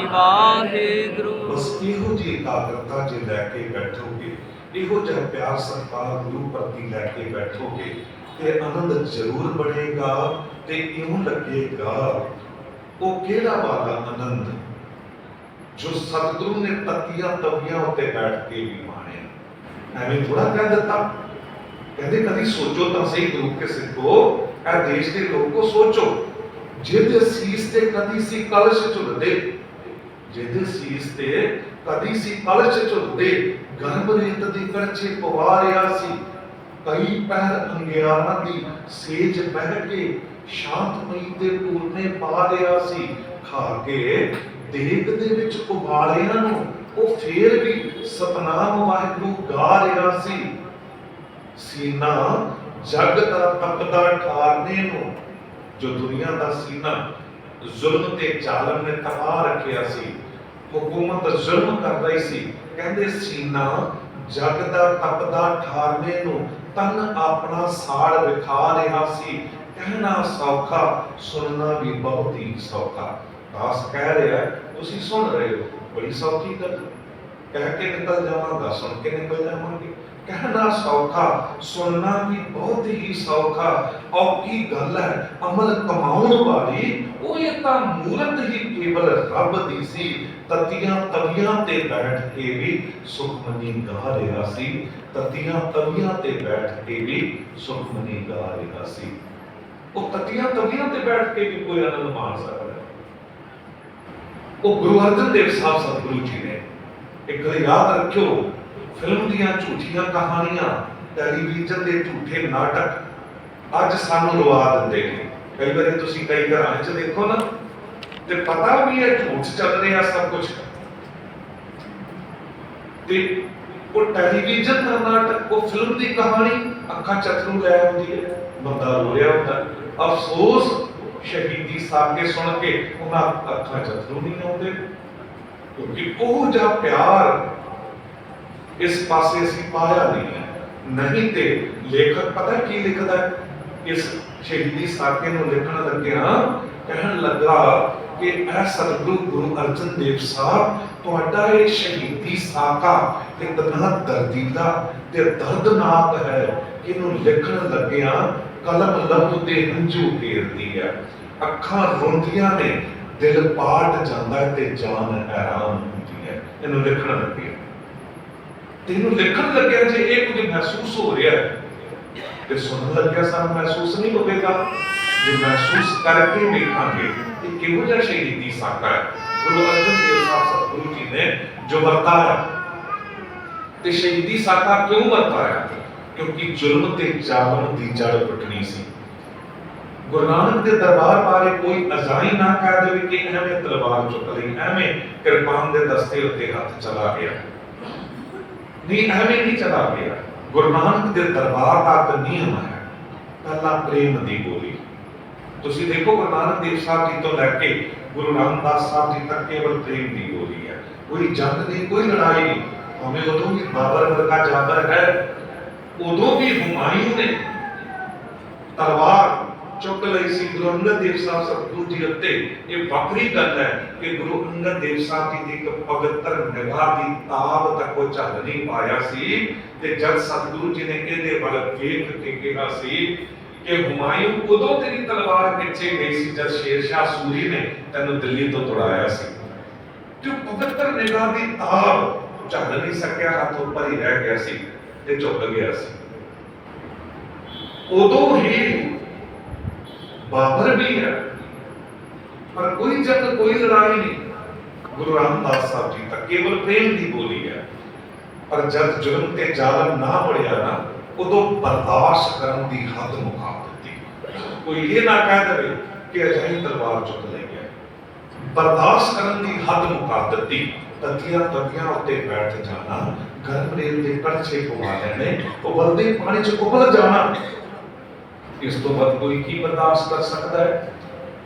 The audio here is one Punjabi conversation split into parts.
वाहिगुरु। बस इहो जी एकाग्रता जे लैके बैठोगे, इहो जिहा प्यार सत्कार गुरु प्रति लैके बैठोगे ते आनंद जरूर बढ़ेगा। ते इउं लगेगा वो केड़ा वाला आनंद जो सतगुरु ने तकिया तवियां उत्ते बैठ के भी माणिया। एवें थोड़ा कह दिता, कहते कभी सोचो तो सही गुरु के सिखो, ए देश के लोगों सोचो, जिहदे सीस ते कदी सी कलश झुलदे, जिहदे सीस ते कदी सी कलश झुलदे, गर्भ रेत दी करछे पवा रिया सी, कई पहर अंगियारां दी सेज बह के शांतमई ते पूरने पा रिया सी, खा के देग दे विच उबालियां नूं ਉਹ ਫੇਰ ਵੀ ਸਤਨਾਮ ਵਾਹਿਗੁਰੂ ਗਾ ਰਿਹਾ ਸੀ। ਸੀਨਾ ਜਗ ਦਾ ਤਪਦਾ ਠਾਰਨੇ ਨੂੰ, ਜੋ ਦੁਨੀਆ ਦਾ ਸੀਨਾ ਜ਼ੁਲਮ ਤੇ ਜ਼ਾਲਮ ਨੇ ਤਪਾ ਰੱਖਿਆ ਸੀ, ਹੁਕੂਮਤ ਜ਼ੁਲਮ ਕਰ ਰਹੀ ਸੀ, ਕਹਿੰਦੇ ਸੀਨਾ ਜਗ ਦਾ ਤਪਦਾ ਠਾਰਨੇ ਨੂੰ ਤਨ ਆਪਣਾ ਸਾੜ ਵਿਖਾ ਰਿਹਾ ਸੀ। ਕਹਿਣਾ ਸੌਖਾ ਸੁਣਨਾ ਵੀ ਬਹੁਤ ਹੀ ਸੌਖਾ। ਦਾਸ ਕਹਿ ਰਿਹਾ ਤੁਸੀਂ ਸੁਣ ਰਹੇ ਹੋ, बड़ी सौखी गल, कह के निकल जावांगा, सुन के निकल जावांगे। कहना सौखा सुनना भी बहुत ही सौखा। औखी गल है अमल कमाउण वाली, वो ये तां मूरत ही केवल रब दी सी। ततियां तवियां ते बैठ के भी सुखमनी गा रहा सी, ततियां तवियां ते बैठ के भी सुखमनी गा रहा सी। वो ततियां तवियां ते बैठ के भी कोई आनंद मान सकता। वो गुरु अर्जन देव साहब सतगुरु जी ने एक गल याद रखियो, फिल्म दियां झूठियां कहानियां, टेलीविजन के झूठे नाटक अज सानू रुआ दिंदे ने। कई बार तुसीं कई घरां च देखो ना, ते पता भी है झूठ चल रहा सब कुछ, ते वो टेलीविजन का नाटक, वो फिल्म की कहानी अखां चथरू लै आउंदी है, बंदा रो रहा होंदा। अफसोस शहीदी साके सुन के उन्हां अखां चथरू नहीं आउंदे, क्योंकि ओह जिहा प्यार इस पासे असीं पाया नहीं है। नहीं ते लेखक पता की लिखदा है, इस शहीदी साके नूं लिखण लग्गिया कहण लगा कि ऐ सतगुरु गुरु अर्जन देव साहब, तुहाडा ये शहीदी साका इतना दर्दीला ते दर्दनाक है कि इनूं लिखण लग्गिया कलम लहू दे हंझू घेरदी है, अखां रोंदियां ने, दिल पाट जांदा है ते जान हैरान हुंदी है। इनूं लिखण लग्गिया ते इनूं लिखण लग्गिया जे ये कुछ महसूस हो रहा है ते सुनन लग्गिया सानूं महसूस नहीं होवेगा, जे महसूस करके वेखांगे कि किहो जिहा शहीदी साका है गुरु अर्जन देव साहब सतगुरु जी ने जो वरताया। ते शहीदी साका क्यों वरताया? क्योंकि जुल्म ते जालम दी जड़ पुटनी सी। गुरु नानक दे दरबार बारे कोई अजाई ना कह दे कि एवें तलवार चुक लई, एवें किरपान दे दस्ते उत्ते हथ चला गया, नहीं एवें नहीं चला गया। गुरु नानक दे दरबार दा एक नियम है, पहला प्रेम दी बोली। तुसीं देखो गुरु नानक देव साहब जी तो लैके गुरु रामदास साहब जी तक केवल प्रेम दी बोली है, कोई जंग नहीं, कोई लड़ाई नहीं। हमें उदों भी बाबर वर्गा जाबर है, उदों भी हुमायूं ने तलवार चुक लई सी गुरु अंगद देव साहब सतगुरु जी उत्ते। ये वखरी गल है कि गुरु अंगद देव साहब जी दी एक पवित्र निगाह दी ताब तक वो झल नहीं पाया सी। ते जब सतगुरु जी ने इहदे वल वेख के कहा सी कि हुमायूं उदों तेरी तलवार पिछे गई सी जब शेरशाह सूरी ने तैनूं दिल्ली तो तुड़ाया सी। जो पवित्र निगाह दी ताब झल नहीं सकिया, हाथ ऊपर ही रह गया सी ते झुक गया सी। उदों ही बाबर भी है, पर कोई जंग कोई लड़ाई नहीं। गुरु रामदास साहब जी तक केवल प्रेम की बोली है। पर जब जुल्म ते जालम ना बढ़िया ना, उदों बर्दाश्त करने की हद मुका दी। कोई ये ना कह दे कि अजाई तलवार चुक लई है, बर्दाश्त करने की हद मुका दी। ततियां तवियां उत्ते बैठ जाना, गर्म रेल के कड़छे पवा लेने, उबलते पानी च उबल जाना, इस तो बाद कोई की बर्दाश्त कर सकता है।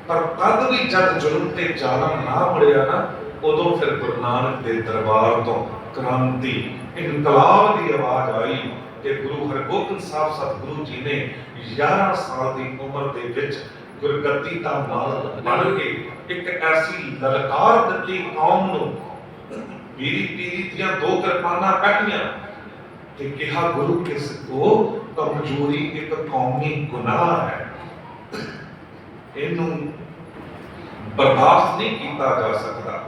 पर तद भी जब जुल्म ते जालम ना बढ़िया ना, उदों फिर गुरु नानक दे दरबार तो क्रांति इनकलाब की आवाज आई कि गुरु हरगोबिंद साहब सतगुरु जी ने 11 साल की उम्र दे विच गुरगद्दी का नाल बन के एक ऐसी ललकार दी कौम नूं पीरी पीरी दियां दो किरपाना कटियां ते कहा गुरु किस को कमजोरी एक कौमी गुनाह है, इनू बर्दाश्त नहीं किया जा सकता।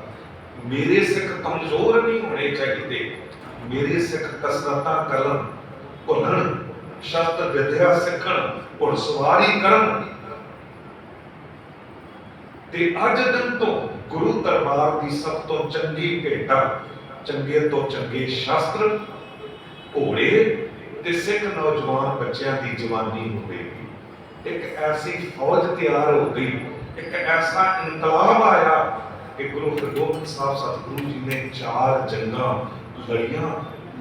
मेरे सिख कमजोर नहीं होने चाहिए, मेरे सिख कसरत करन भुलन शस्त्र विद्या सीखण घुड़सवारी करन ते अज दिन तो गुरु दरबार की सब तो चंगी भेटा चंगे तो चंगे शस्त्र घोड़े ते सिख नौजवान बच्चों की जवानी होगी। एक ऐसी फौज तैयार हो गई, एक ऐसा इनकलाब आया कि गुरु हरगोबिंद साहब सतगुरु जी ने 4 जंगा लड़ियां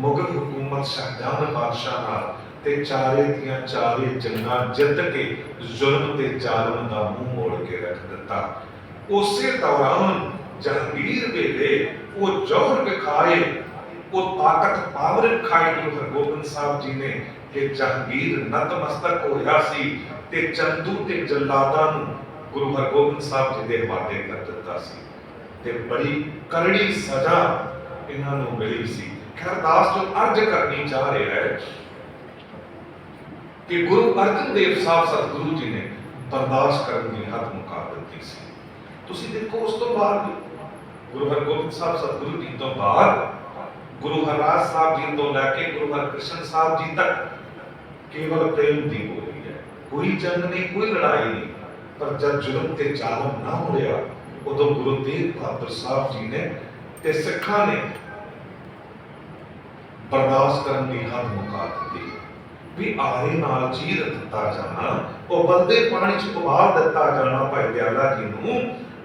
मुगल हुकूमत शाहजहां बादशाह नाल ते चारे दियां चारे जंगा जित के जुल्म ते जालम दा मुंह मोड़ के रख दिता। उसे दौरान जहांगीर वेले वो जौहर विखाए, वो ताकत पावर विखाई गुरु हरगोबिंद साहब जी ने कि जहांगीर नतमस्तक होया सी ते चंदू ते जल्लादां नूं गुरु हरगोबिंद साहब जी दे हवाले कर दिता सी ते बड़ी करड़ी सजा इन्हां नूं मिली सी। खैर दास जो अर्ज करनी चाह रहा है कि गुरु अर्जन देव साहब सतगुरु जी ने बर्दाश्त करने की हद मुका दी सी। तुसी देखो उस तो बाद गुरु हरगोबिंद साहब सतगुरु जी तो बाद गुरु हरराज साहब जी तो लैके गुरु हरकृष्ण साहब जी तक केवल प्रेम दी बोली है, कोई जंग नहीं, कोई लड़ाई नहीं। पर जब जुल्म ते जालम ना होया उदों गुरु तेग बहादुर साहब जी ने ते सिखां ने बर्दाश्त करने की हद मुका दी भी आरे नाल चीर दिता जाना, वो बलदे पानी च उबाल दिता जाना भाई दयाला जी नूं,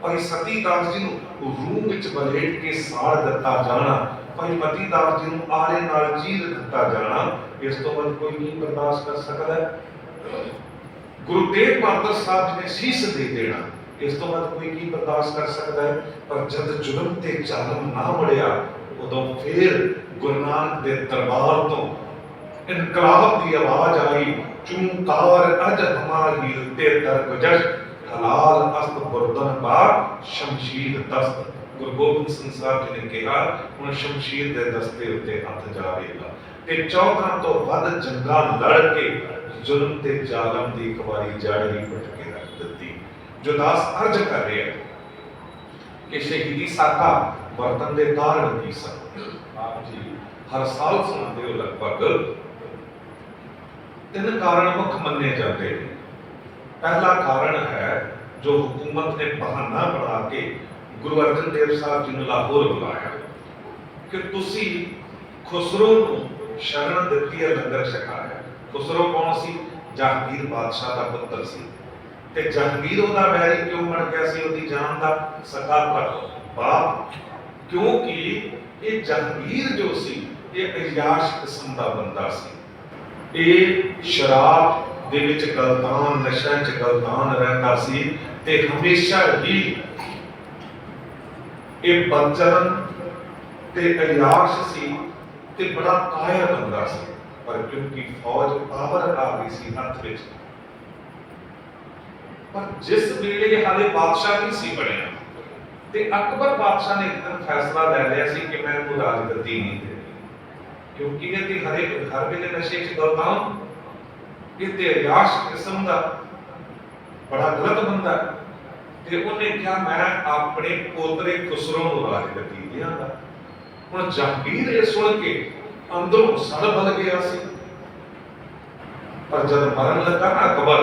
भाई सतीदास जी नूं रूह विच बलेट के साड़ दिता जाना, भाई मतीदास जी नूं आरे नाल चीर दिता जाना। इस तो बाद कोई नहीं बर्दाश्त कर सकता है। गुरु तेग बहादुर साहब जी ने शीश दे देना, इस तो बाद कोई नहीं बर्दाश्त कर सकता है। पर जब जुल्म ते जालम ना मुड़िया उदों फिर गुरु नानक दे दरबार तो इनकलाब की आवाज आई, चूंकार अज हमारी ते दरगुजश हलाल अस्त बुरदन बार शमशीर दस्त। गुरु गोबिंद सिंह साहब जी ने कहा हुण शमशीर दे दस्ते उत्ते हथ जावेगा ते 14 तो वध जंगा लड़ के जुल्म ते जालम दी एक वारी जड़ ही पुट के रख दित्ती। जो दास अर्ज कर रहे हैं कि शहीदी साका वरतन दे कारण की सब आप जी हर साल सुनते हो लगभग 3 कारण मुख्य मन्ने जाते हैं। पहला कारण है जो हुकूमत ने बहाना बना के गुरु अर्जन देव साहब जी ने लाहौर बुलाया कि तुसी खुसरो नूं शरण दित्ती है, लंगर छकाया। खुसरो कौन सी? जहांगीर बादशाह का पुत्र सी ते जहांगीर ओदा बैरी क्यों बन गया सी? ओदी जान दा सगा बाप, क्योंकि ये जहांगीर जो सी ये अयाश किस्म दा बंदा सी। ये शराब दे विच गलतान, नशा च गलतान रहंदा सी ते हमेशा ही ये बदचलन ते अयाश सी ते बड़ा कायर बंदा सी। पर क्योंकि फौज पावर आ गई सी हथ विच, पर जिस वेले हाले बादशाह नहीं सी बनिया ते अकबर बादशाह ने एक दिन फैसला ले लिया सी कि मैं को राजगद्दी नहीं देनी, क्योंकि ये ते हर वेले नशे च गलतान, ये ते अयाश किस्म दा बड़ा गलत बंदा ते उन्हें क्या मैं अपने पोतरे खुसरो नूं राजगद्दी देंगा। हुण जहांगीर ये सुन के अंदरों सड़ बल गया सी, पर जब मरन लगा ना अकबर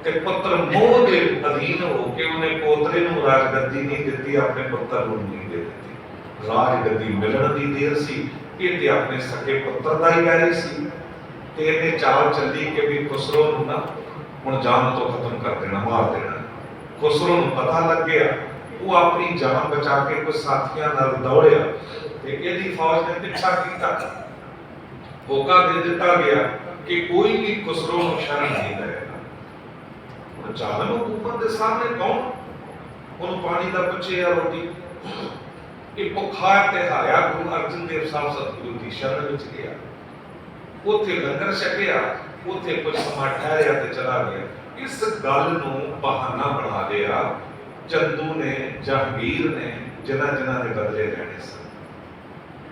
ते पुत्र मोह के अधीन होके उन्हें पोतरे नूं राजगद्दी नहीं दित्ती, अपने पुत्र नूं नहीं दे दित्ती। राजगद्दी मिलण दी देर सी, ये ते अपने सके पुत्र दा ही बैरी सी ते इहने चाल चली कि भी खुसरो नूं ना हुण जान तो खत्म कर देना, मार देना। खुसरो नूं पता लग गया, वो अपनी जान बचा के कुछ साथियां नाल दौड़िया ते इहदी फौज ने पीछा कीता। होका दे दिता गया कि कोई भी खुसरो नूं शरण नहीं देगा। जालम हुकूमत के सामने कौन उन्होंने पानी का पुछे या रोटी, ये भुखा ते हारिया गुरु अर्जन देव साहब सतगुरु की शरण विच गया, उथे लंगर छकिया, उथे कुछ समा ठहरिया ते चला गया। इस गल नूं बहाना बना लिया चंदू ने, जहांगीर ने, जिन्हां जिन्हां दे बदले लेने सन।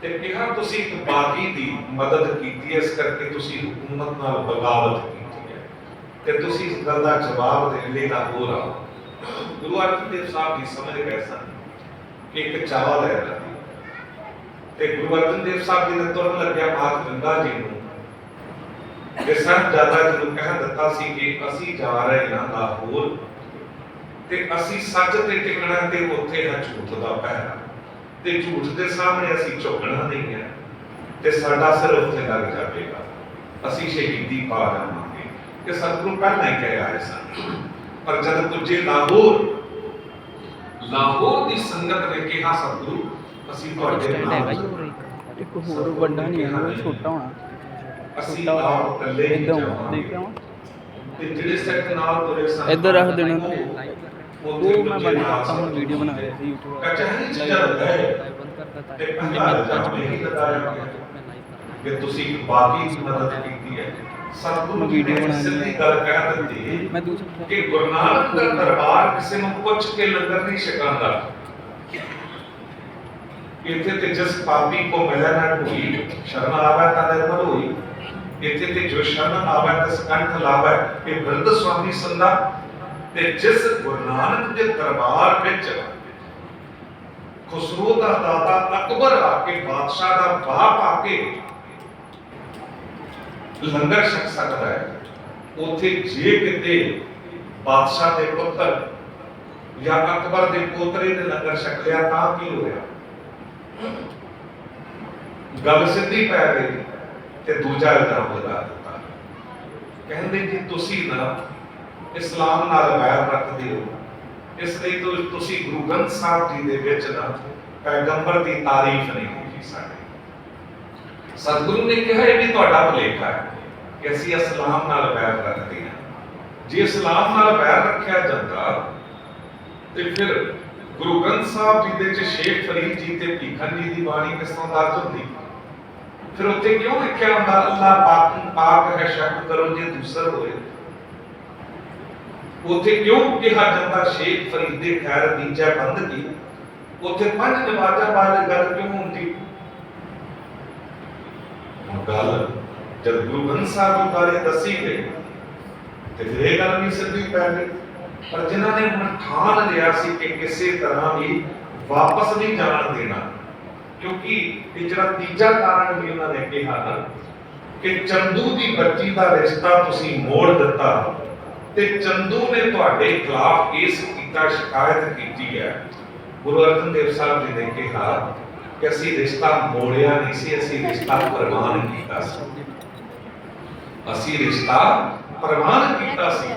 ते कहा तुसीं एक बागी दी मदद कीती है, इस करके तुसीं हुकूमत नाल बगावत कीती है, ते तुसीं इस गल दा जवाब देण लई लाहौर आओ। गुरु अर्जन देव साहब जी समझ गए सन कि एक चाल है इन्हां दी। ते गुरु अर्जन देव साहब जी ने तुरन लग्या मात गंगा जी नूं कि साहिबजादा जी नूं कह दित्ता सी कि असीं जा रहे हां लाहौर, ते असीं सच ते टिकना, ते उत्थे है झूठ दा पहरा, ते झूठ दे सामने असीं झुकना नहीं है, ते साडा सिर उत्थे लग जाएगा, असीं शहीदी पा जावांगे। कि सतगुरु पहलां ही कह आए सन। पर जब पुजे लाहौर, लाहौर दी संगत ने कहा सतगुरु असीं तुहाडे नाल एक होर वड्डा नहीं है, वो छोटा होना ਅਸੀਂ ਆਪ ਇਕੱਲੇ ਹੀ ਜਾਵਾਂਗੇ ਤੇ ਜਿਹੜੇ ਸਿੱਖ ਨਾਲ ਤੁਰੇ ਸਨ ਇੱਧਰ ਰੱਖ ਦੇਣਾ। ਉਹ ਮੈਂ ਬੰਦ ਕਰਤਾ ਹੁਣ, ਵੀਡੀਓ ਬਣਾ ਰਿਹਾ ਸੀ YouTube ਕਚਹਿਰੀ ਚ ਜਦ ਗਏ ਤੇ ਪਹਿਲਾ ਇਲਜ਼ਾਮ ਇਹ ਲਗਾਇਆ ਗਿਆ ਕਿ ਤੁਸੀਂ ਬਾਗੀ ਦੀ ਮਦਦ ਕੀਤੀ ਹੈ। ਸਤਿਗੁਰੂ ਜੀ ਨੇ ਸਿੱਧੀ ਗੱਲ ਕਹਿ ਦਿੱਤੀ ਮੈਂ ਦੂਸਰਾ ਕਿ ਗੁਰੂ ਨਾਨਕ ਦਾ ਦਰਬਾਰ ਕਿਸੇ ਨੂੰ ਪੁੱਛ ਕੇ ਲੰਗਰ ਨਹੀਂ ਛਕਾਉਂਦਾ। ਇੱਥੇ ਤੇ ਜਿਸ ਪਾਪੀ ਕੋ ਮਿਲਿਆ ਨਾ ਕੋਈ ਸ਼ਰਨ ਆਵੇ ਤਾਂ ਨਿਰਮਲ ਹੋਈ, ਇੱਥੇ ਤੇ ਜੋ ਸ਼ਰਨ ਆਵੇ ਤਿਸ ਕੰਠ ਲਾਵੇ, ਇਹ ਬਿਰਧ ਸੁਆਮੀ ਸੰਦਾ। ਤੇ ਜਿਸ ਗੁਰੂ ਨਾਨਕ ਦੇ ਦਰਬਾਰ ਵਿੱਚ ਖੁਸਰੋ ਦਾ ਦਾਤਾ ਅਕਬਰ ਆ ਕੇ, ਬਾਦਸ਼ਾਹ ਦਾ ਬਾਪ ਆ ਕੇ ਲੰਗਰ ਛਕ ਸਕਦਾ ਹੈ, ਉੱਥੇ ਜੇ ਕਿਤੇ ਬਾਦਸ਼ਾਹ ਦੇ ਪੁੱਤਰ ਜਾਂ ਅਕਬਰ ਦੇ ਪੋਤਰੇ ਨੇ ਲੰਗਰ ਛਕ ਲਿਆ ਤਾਂ ਕੀ ਹੋਇਆ? ਗੱਲ ਸਿੱਧੀ ਪੈ ਗਈ ਤੇ ਦੂਜਾ ਇਲਜ਼ਾਮ ਲਗਾ ਦਿੱਤਾ। ਕਹਿੰਦੇ ਜੀ ਤੁਸੀਂ ਨਾ ਇਸਲਾਮ ਨਾਲ ਵੈਰ ਰੱਖਦੇ ਹੋ, ਇਸ ਲਈ ਤੁਸੀਂ ਗੁਰੂ ਗ੍ਰੰਥ ਸਾਹਿਬ ਜੀ ਦੇ ਵਿੱਚ ਨਾ ਪੈਗੰਬਰ ਦੀ ਤਾਰੀਫ ਨਹੀਂ ਕੀਤੀ। ਸਾਡੇ ਸਤਿਗੁਰੂ ਨੇ ਕਿਹਾ ਇਹ ਵੀ ਤੁਹਾਡਾ ਭੁਲੇਖਾ ਹੈ ਕਿ ਅਸੀਂ ਇਸਲਾਮ ਨਾਲ ਵੈਰ ਰੱਖਦੇ ਹਾਂ। ਜੇ ਇਸਲਾਮ ਨਾਲ ਵੈਰ ਰੱਖਿਆ ਜਾਂਦਾ ਤੇ ਫਿਰ ਗੁਰੂ ਗ੍ਰੰਥ ਸਾਹਿਬ ਜੀ ਦੇ ਵਿੱਚ ਸ਼ੇਖ ਫਰੀਦ ਜੀ ਤੇ ਭੀਖਨ ਜੀ ਦੀ ਬਾਣੀ ਕਿਸ ਤਰ੍ਹਾਂ ਦਰਜ ਹੁੰਦੀ? ਫਿਰ ਉੱਥੇ ਕਿਉਂ ਲਿਖਿਆ ਹੁੰਦਾ ਅੱਲਾਹ ਪਾਕ ਹੈ ਸ਼ੱਕ ਕਰੋ ਜੇ ਦੂਸਰ ਹੋਏ? ਉੱਥੇ ਕਿਉਂ ਕਿਹਾ ਜਾਂਦਾ ਸ਼ੇਖ ਫਰੀਦ ਦੇ ਖੈਰ ਦੀਜਾ ਬੰਦਗੀ? ਉੱਥੇ ਪੰਜ ਨਮਾਜ਼ਾਂ ਬਾਰੇ ਗੱਲ ਕਿਉਂ ਹੁੰਦੀ? ਗੱਲ ਜਦ ਗੁਰੂ ਗ੍ਰੰਥ ਸਾਹਿਬ ਬਾਰੇ ਦੱਸੀ ਗਈ ਤੇ ਫਿਰ ਇਹ ਗੱਲ ਵੀ ਸਿੱਧੀ ਪੈ ਗਈ। ਪਰ ਜਿਨ੍ਹਾਂ ਨੇ ਹੁਣ ਠਾਣ ਲਿਆ ਸੀ ਕਿ ਕਿਸੇ ਤਰ੍ਹਾਂ ਵੀ ਵਾਪਸ ਨਹੀਂ ਜਾਣ ਦੇਣਾ, ਕਿਉਂਕਿ ਇਹ ਜਿਹੜਾ ਤੀਜਾ ਕਾਰਨ ਵੀ ਉਹਨਾਂ ਨੇ ਕਿਹਾ ਨਾ ਕਿ ਚੰਦੂ ਦੀ ਬੱਚੀ ਦਾ ਰਿਸ਼ਤਾ ਤੁਸੀਂ ਮੋੜ ਦਿੱਤਾ ਤੇ ਚੰਦੂ ਨੇ ਤੁਹਾਡੇ ਖਿਲਾਫ ਕੇਸ ਕੀਤਾ, ਸ਼ਿਕਾਇਤ ਕੀਤੀ ਹੈ। ਗੁਰੂ ਅਰਜਨ ਦੇਵ ਸਾਹਿਬ ਜੀ ਨੇ ਕਿਹਾ ਕਿ ਅਸੀਂ ਰਿਸ਼ਤਾ ਮੋੜਿਆ ਨਹੀਂ ਸੀ, ਅਸੀਂ ਰਿਸ਼ਤਾ ਪ੍ਰਵਾਨ ਕੀਤਾ ਸੀ। ਅਸੀਂ ਰਿਸ਼ਤਾ ਪ੍ਰਵਾਨ ਕੀਤਾ ਸੀ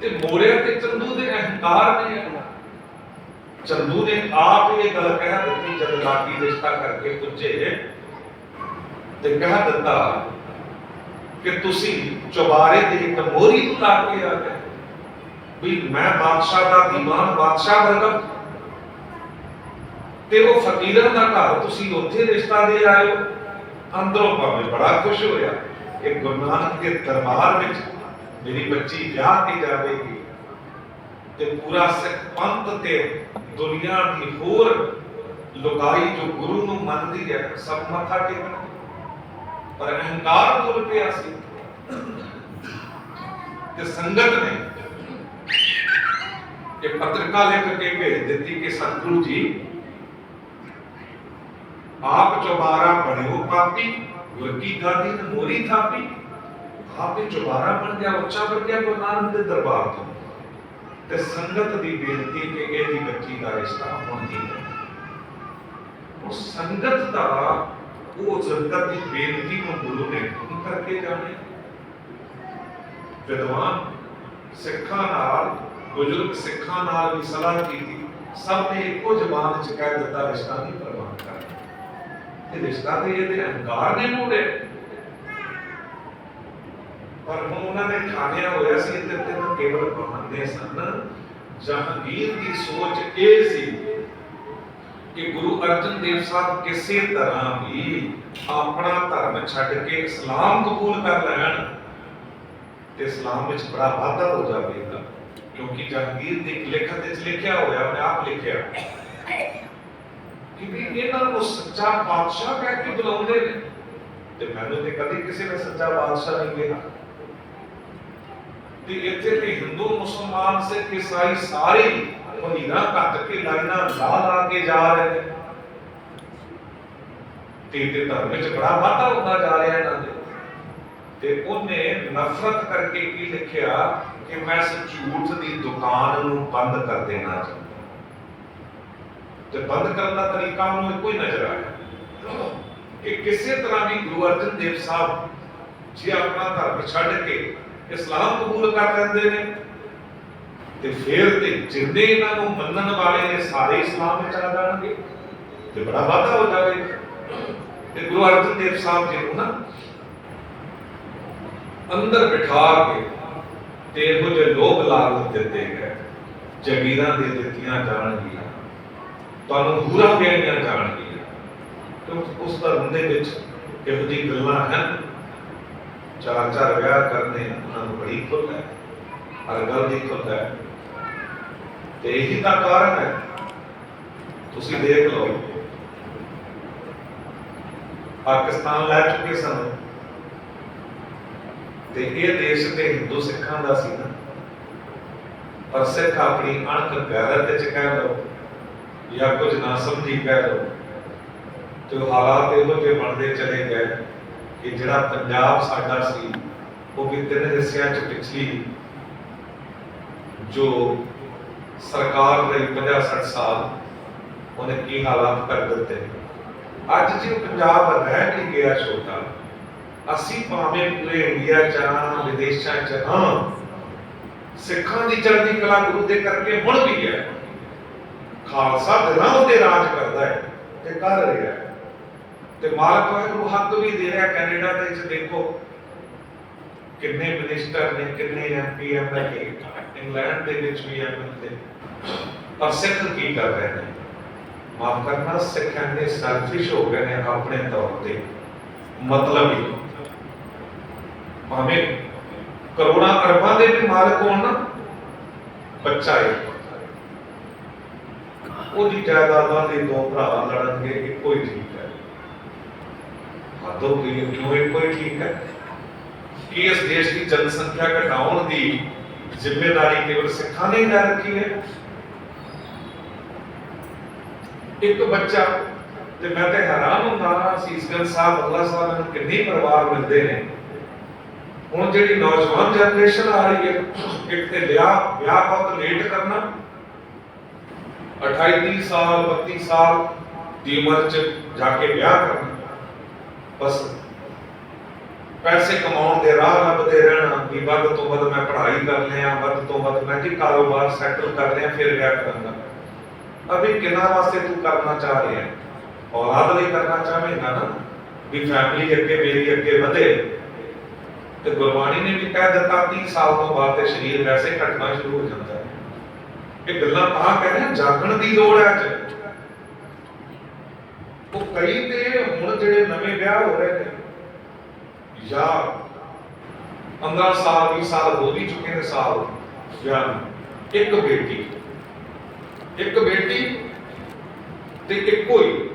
ਤੇ ਮੋੜਿਆ ਤੇ ਚੰਦੂ ਦੇ ਅਹੰਕਾਰ ਨੇ। ਚੰਦੂ ਨੇ ਆਪ ਇਹ ਗੱਲ ਕਹਿ ਦਿੱਤੀ ਜਦ ਲਾਗੀ ਰਿਸ਼ਤਾ ਕਰਕੇ ਪੁੱਜੇ ਤੇ ਕਹਿ ਦਿੱਤਾ ਕਿ ਤੁਸੀਂ ਚੁਬਾਰੇ ਦੇ ਇੱਕ ਮੋਹਰੀ ਨੂੰ ਲਾ ਕੇ ਆ ਗਏ ਵੀ ਮੈਂ ਬਾਦਸ਼ਾਹ ਦਾ ਦੀਵਾਨ, ਬਾਦਸ਼ਾਹ ਵਰਗਾ, ਤੇ ਉਹ ਫਕੀਰਾਂ ਦਾ ਘਰ ਤੁਸੀਂ ਉੱਥੇ ਰਿਸ਼ਤਾ ਦੇ ਆਏ ਹੋ। ਅੰਦਰੋਂ ਭਾਵੇਂ ਬੜਾ ਖੁਸ਼ ਹੋਇਆ ਕਿ ਗੁਰੂ ਨਾਨਕ ਦੇ ਦਰਬਾਰ ਵਿੱਚ ਮੇਰੀ ਬੱਚੀ ਵਿਆਹ ਕੇ ਜਾਵੇਗੀ ਤੇ ਪੂਰਾ ਸਿੱਖ ਪੰਥ ਤੇ ਦੁਨੀਆ ਦੀ ਹੋਰ ਲੁਕਾਈ ਜੋ ਗੁਰੂ ਨੂੰ ਮੰਨਦੀ ਹੈ ਸਭ ਮੱਥਾ ਟੇਕਣ। ਪਰ ਅਹੰਕਾਰ ਤੁਰ ਪਿਆ ਸੀ ਤੇ ਸੰਗਤ ਨੇ ਇਹ ਪੱਤਰਕਾ ਲਿਖ ਕੇ ਭੇਜ ਦਿੱਤੀ ਕਿ ਸਤਿਗੁਰੂ ਜੀ ਆਪ ਚੁਬਾਰਾ ਬਣਿਓ ਪਾਪੀ, ਗੁਰ ਕੀ ਗਾਦੀ ਨੇ ਮੋਰੀ ਥਾਪੀ। ਆਪ ਇਹ ਚੁਬਾਰਾ ਬਣ ਗਿਆ, ਉੱਚਾ ਬਣ ਗਿਆ ਗੁਰੂ ਨਾਨਕ ਦੇ ਦਰਬਾਰ ਤੋਂ। ਤੇ ਸੰਗਤ ਦੀ ਬੇਨਤੀ ਕਿ ਇਹਦੀ ਬੱਚੀ ਦਾ ਰਿਸ਼ਤਾ ਹੁੰਦੀ ਹੈ। ਉਹ ਸੰਗਤ ਦਾ ਉਹ ਸੰਗਤ ਦੀ ਬੇਨਤੀ ਨੂੰ ਗੁਰੂ ਨੇ ਹੁਕਮ ਕਰਕੇ ਜਾਣੇ। ਵਿਦਵਾਨ ਸਿੱਖਾਂ ਨਾਲ, ਬਜ਼ੁਰਗ ਸਿੱਖਾਂ ਨਾਲ ਵੀ ਸਲਾਹ ਕੀਤੀ, ਸਭ ਨੇ ਇੱਕੋ ਜ਼ਬਾਨ ਚ ਕਹਿ ਦਿੱਤਾ ਰਿਸ਼ਤਾ ਨਹੀਂ ਪ੍ਰਵਾਨ ਕਰਨਾ। ਇਹ ਰਿਸ਼ਤਾ ਤੇ ਇਹਦੇ ਅਹੰਕਾਰ ਨੇ ਮੋੜੇ। ਪਰ ਹੁਣ ਉਹਨਾਂ ਨੇ ਠਾਣਿਆ ਹੋਇਆ ਸੀ ਤੇ ਤਿੰਨ ਕੇਵਲ ਬਹਾਨੇ ਸਨ। ਜਹਾਂਗੀਰ ਦੀ ਸੋਚ ਇਹ ਸੀ ਕਿ ਗੁਰੂ ਅਰਜਨ ਦੇਵ ਸਾਹਿਬ ਕਿਸੇ ਤਰ੍ਹਾਂ ਵੀ ਆਪਣਾ ਧਰਮ ਛੱਡ ਕੇ ਇਸਲਾਮ ਕਬੂਲ ਕਰ ਲੈਣ ਤੇ ਇਸਲਾਮ ਵਿੱਚ ਬੜਾ ਵਾਧਾ ਹੋ ਜਾਵੇਗਾ, ਕਿਉਂਕਿ ਜਹਾਂਗੀਰ ਦੀ ਲਿਖਤ ਵਿੱਚ ਲਿਖਿਆ ਹੋਇਆ, ਉਹਨੇ ਆਪ ਲਿਖਿਆ ਕਿ ਵੀ ਇਹਨਾਂ ਨੂੰ ਸੱਚਾ ਬਾਦਸ਼ਾਹ ਕਹਿ ਕੇ ਬੁਲਾਉਂਦੇ ਨੇ, ਤੇ ਮੈਨੂੰ ਤੇ ਕਦੇ ਕਿਸੇ ਨੇ ਸੱਚਾ ਬਾਦਸ਼ਾਹ ਨਹੀਂ ਕਿਹਾ। ਤੇ ਇੱਥੇ ਤੇ ਹਿੰਦੂ ਮੁਸਲਮਾਨ ਸਿੱਖ ਈਸਾਈ ਸਾਰੇ ਮਹੀਨਾ ਕੱਟ ਕੇ ਲਾਈਨਾਂ ਲਾ ਕੇ ਜਾ ਰਹੇ ਨੇ, ਤੇ ਧਰਮ ਵਿੱਚ ਬੜਾ ਵਾਧਾ ਹੁੰਦਾ ਜਾ ਰਿਹਾ ਇਹਨਾਂ ਦੇ। ਤੇ ਉਹਨੇ ਨਫ਼ਰਤ ਕਰਕੇ ਕੀ ਲਿਖਿਆ ਕਿ ਮੈਂ ਇਸ ਝੂਠ ਦੀ ਦੁਕਾਨ ਨੂੰ ਬੰਦ ਕਰ ਦੇਣਾ ਚਾਹੁੰਦਾ, ਤੇ ਬੰਦ ਕਰਨ ਦਾ ਤਰੀਕਾ ਉਹਨੂੰ ਇੱਕੋ ਹੀ ਨਜ਼ਰ ਆਇਆ ਕਿ ਕਿਸੇ ਤਰ੍ਹਾਂ ਵੀ ਗੁਰੂ ਅਰਜਨ ਦੇਵ ਸਾਹਿਬ ਜੇ ਆਪਣਾ ਧਰਮ ਛੱਡ ਕੇ ਇਸਲਾਮ ਕਬੂਲ ਕਰ ਲੈਂਦੇ ਨੇ, ਤੇ ਫਿਰ ਤੇ ਜਿੰਨੇ ਇਹਨਾਂ ਨੂੰ ਮੰਨਣ ਵਾਲੇ ਨੇ ਸਾਰੇ ਇਸਲਾਮ ਵਿੱਚ ਆ ਜਾਣਗੇ ਤੇ ਬੜਾ ਵਾਧਾ ਹੋ ਜਾਵੇਗਾ। ਤੇ ਗੁਰੂ ਅਰਜਨ ਦੇਵ ਸਾਹਿਬ ਜੀ ਨੂੰ ਨਾ ਅੰਦਰ ਬਿਠਾ ਕੇ ਤੇ ਇਹੋ ਜਿਹੇ ਲੋਕ ਲਾਲਚ ਦਿੱਤੇ ਗਏ, ਜ਼ਮੀਰਾਂ ਦੇ ਦਿੱਤੀਆਂ ਜਾਣਗੀਆਂ, ਤੁਹਾਨੂੰ ਹੂਰਾਂ ਦੇਣੀਆਂ ਜਾਣਗੀਆਂ, ਕਿਉਂਕਿ ਉਸ ਧਰਮ ਦੇ ਵਿੱਚ ਇਹੋ ਜਿਹੀ ਗੱਲਾਂ ਹਨ। ਚਾਰ ਵਿਆਹ ਕਰਨੇ ਉਹਨਾਂ ਨੂੰ ਬੜੀ ਖੁੱਲ੍ਹ ਹੈ, ਹਰ ਗੱਲ ਦੀ ਖੁੱਲ੍ਹ ਹੈ, ਤੇ ਇਹੀ ਤਾਂ ਕਾਰਨ ਹੈ। ਤੁਸੀਂ ਦੇਖ ਲਓ ਪਾਕਿਸਤਾਨ ਲੈ ਚੁੱਕੇ ਸਨ, ਤੇ ਇਹ ਦੇਸ਼ ਤੇ ਹਿੰਦੂ ਸਿੱਖਾਂ ਦਾ ਸੀ ਨਾ, ਪਰ ਸਿੱਖ ਆਪਣੀ ਅਣਖ ਗੈਰਤ ਚ ਕਹਿ ਲਓ ਜਾਂ ਕੁਝ ਨਾ ਸਮਝੀ ਕਹਿ ਲਓ, ਤੇ ਹਾਲਾਤ ਇਹੋ ਜਿਹੇ ਬਣਦੇ ਚਲੇ ਗਏ ਕਿ ਜਿਹੜਾ ਪੰਜਾਬ ਸਾਡਾ ਸੀ ਉਹ ਵੀ 3 ਹਿੱਸਿਆਂ ਚ ਪਿਛਲੀ ਜੋ ਸਰਕਾਰ ਰਹੀ 50-60 ਸਾਲ, ਉਹਨੇ ਕੀ ਹਾਲਾਤ ਕਰ ਦਿੱਤੇ। ਅੱਜ ਜੇ ਪੰਜਾਬ ਰਹਿ ਨਹੀਂ ਗਿਆ ਛੋਟਾ, ਅਸੀਂ ਭਾਵੇਂ ਪੂਰੇ ਇੰਡੀਆ ਚ ਵਿਦੇਸ਼ਾਂ ਚ ਹਾਂ, ਸਿੱਖਾਂ ਦੀ ਚੜ੍ਹਦੀ ਕਲਾ ਗੁਰੂ ਦੇ ਕਰਕੇ ਹੁਣ ਵੀ ਹੈ, ਖਾਲਸਾ ਦਿਲਾਂ ਉੱਤੇ ਰਾਜ ਕਰਦਾ ਹੈ ਤੇ ਕਰ ਰਿਹਾ ਹੈ, ਤੇ ਮਾਲਕ ਵਾਹਿਗੁਰੂ ਹੱਕ ਵੀ ਦੇ ਰਿਹਾ। ਕੈਨੇਡਾ ਦੇ ਵਿੱਚ ਦੇਖੋ ਕਿੰਨੇ ਮਿਨਿਸਟਰ ਨੇ, ਕਿੰਨੇ MP MLA, ਇੰਗਲੈਂਡ ਦੇ ਵਿੱਚ ਵੀ MLA, ਪਰ ਸਿੱਖ ਕੀ ਕਰ ਰਹੇ ਨੇ? ਮਾਫ ਕਰਨਾ, ਸਿੱਖ ਇੰਨੇ ਸੈਲਫਿਸ਼ ਹੋ ਗਏ ਨੇ ਆਪਣੇ ਤੌਰ ਤੇ, ਮਤਲਬ ਹੀ ਭਾਵੇਂ ਕਰੋੜਾਂ ਅਰਬਾਂ ਦੇ ਵੀ ਮਾਲਕ ਹੋਣ ਨਾ, ਬੱਚਾ ਇੱਕ ਉਹਦੀ ਜਾਇਦਾਦਾਂ ਦੇ 2 ਭਰਾ ਲੜਨਗੇ, ਇੱਕੋ ਹੀ ਠੀਕ ਹੈ। ਹੱਦੋਂ ਕਿਉਂ ਇੱਕੋ ਹੀ ਠੀਕ ਹੈ? ਕਿ ਇਸ ਦੇਸ਼ ਦੀ ਜਨਸੰਖਿਆ ਘਟਾਉਣ ਦੀ ਜ਼ਿੰਮੇਵਾਰੀ ਕੇਵਲ ਸਿੱਖਾਂ ਨੇ ਲੈ ਰੱਖੀ ਹੈ। ਇੱਕ ਬੱਚਾ, ਤੇ ਮੈਂ ਤੇ ਹੈਰਾਨ ਹੁੰਦਾ, ਸੀਸਗੰਜ ਸਾਹਿਬ ਬੱਲਾ ਸਾਹਿਬ ਨੂੰ ਕਿੰਨੇ ਪਰਿਵਾਰ ਮਿਲਦੇ ਨੇ। ਹੁਣ ਜਿਹੜੀ ਨੌਜਵਾਨ ਜਨਰੇਸ਼ਨ ਆ ਰਹੀ ਹੈ, ਇੱਕ ਤੇ ਵਿਆਹ ਬਹੁਤ ਲੇਟ ਕਰਨਾ, 28-30 ਸਾਲ 32 ਸਾਲ ਦੀ ਉਮਰ ਚ ਜਾ ਕੇ ਵਿਆਹ ਕਰਨਾ, ਬਸ ਪੈਸੇ ਕਮਾਉਣ ਦੇ ਰਾਹ ਲੱਭਦੇ ਰਹਿਣਾ ਵੀ ਵੱਧ ਤੋਂ ਵੱਧ ਮੈਂ ਪੜ੍ਹਾਈ ਕਰ ਲਿਆ, ਵੱਧ ਤੋਂ ਵੱਧ ਮੈਂ ਜੀ ਕਾਰੋਬਾਰ ਸੈਟਲ ਕਰ ਲਿਆ, ਫਿਰ ਵਿਆਹ ਕਰਾਂਗਾ। ਅਭੀ ਕਿਹਨਾਂ ਵਾਸਤੇ ਤੂੰ ਕਰਨਾ ਚਾਹ ਰਿਹਾ? ਔਲਾਦ ਲਈ ਕਰਨਾ ਚਾਹਵੇਂਗਾ ਨਾ, ਵੀ ਫੈਮਿਲੀ ਅੱਗੇ ਮੇਰੀ ਅੱਗੇ ਵਧੇ। ਤੇ ਗੁਰਬਾਣੀ ਨੇ ਵੀ ਕਹਿ ਦਿੱਤਾ 30 ਸਾਲ ਤੋਂ ਬਾਅਦ ਤੇ ਸਰੀਰ ਵੈਸੇ ਘਟਣਾ ਸ਼ੁਰੂ ਹੋ ਜਾਂਦਾ ਹੈ। ਇਹ ਗੱਲਾਂ ਤਾਂ ਕਹਿ ਰਹੇ, ਜਾਗਣ ਦੀ ਲੋੜ ਹੈ ਅੱਜ। ਉਹ ਕਈ ਤੇ ਹੁਣ ਜਿਹੜੇ ਨਵੇਂ ਵਿਆਹ ਹੋ ਰਹੇ ਨੇ, ਜਾਂ 15 ਸਾਲ 20 ਸਾਲ ਹੋ ਵੀ ਚੁੱਕੇ ਨੇ ਸਾਲ, ਜਾਂ ਇੱਕ ਬੇਟੀ ਤੇ ਇੱਕੋ ਹੀ,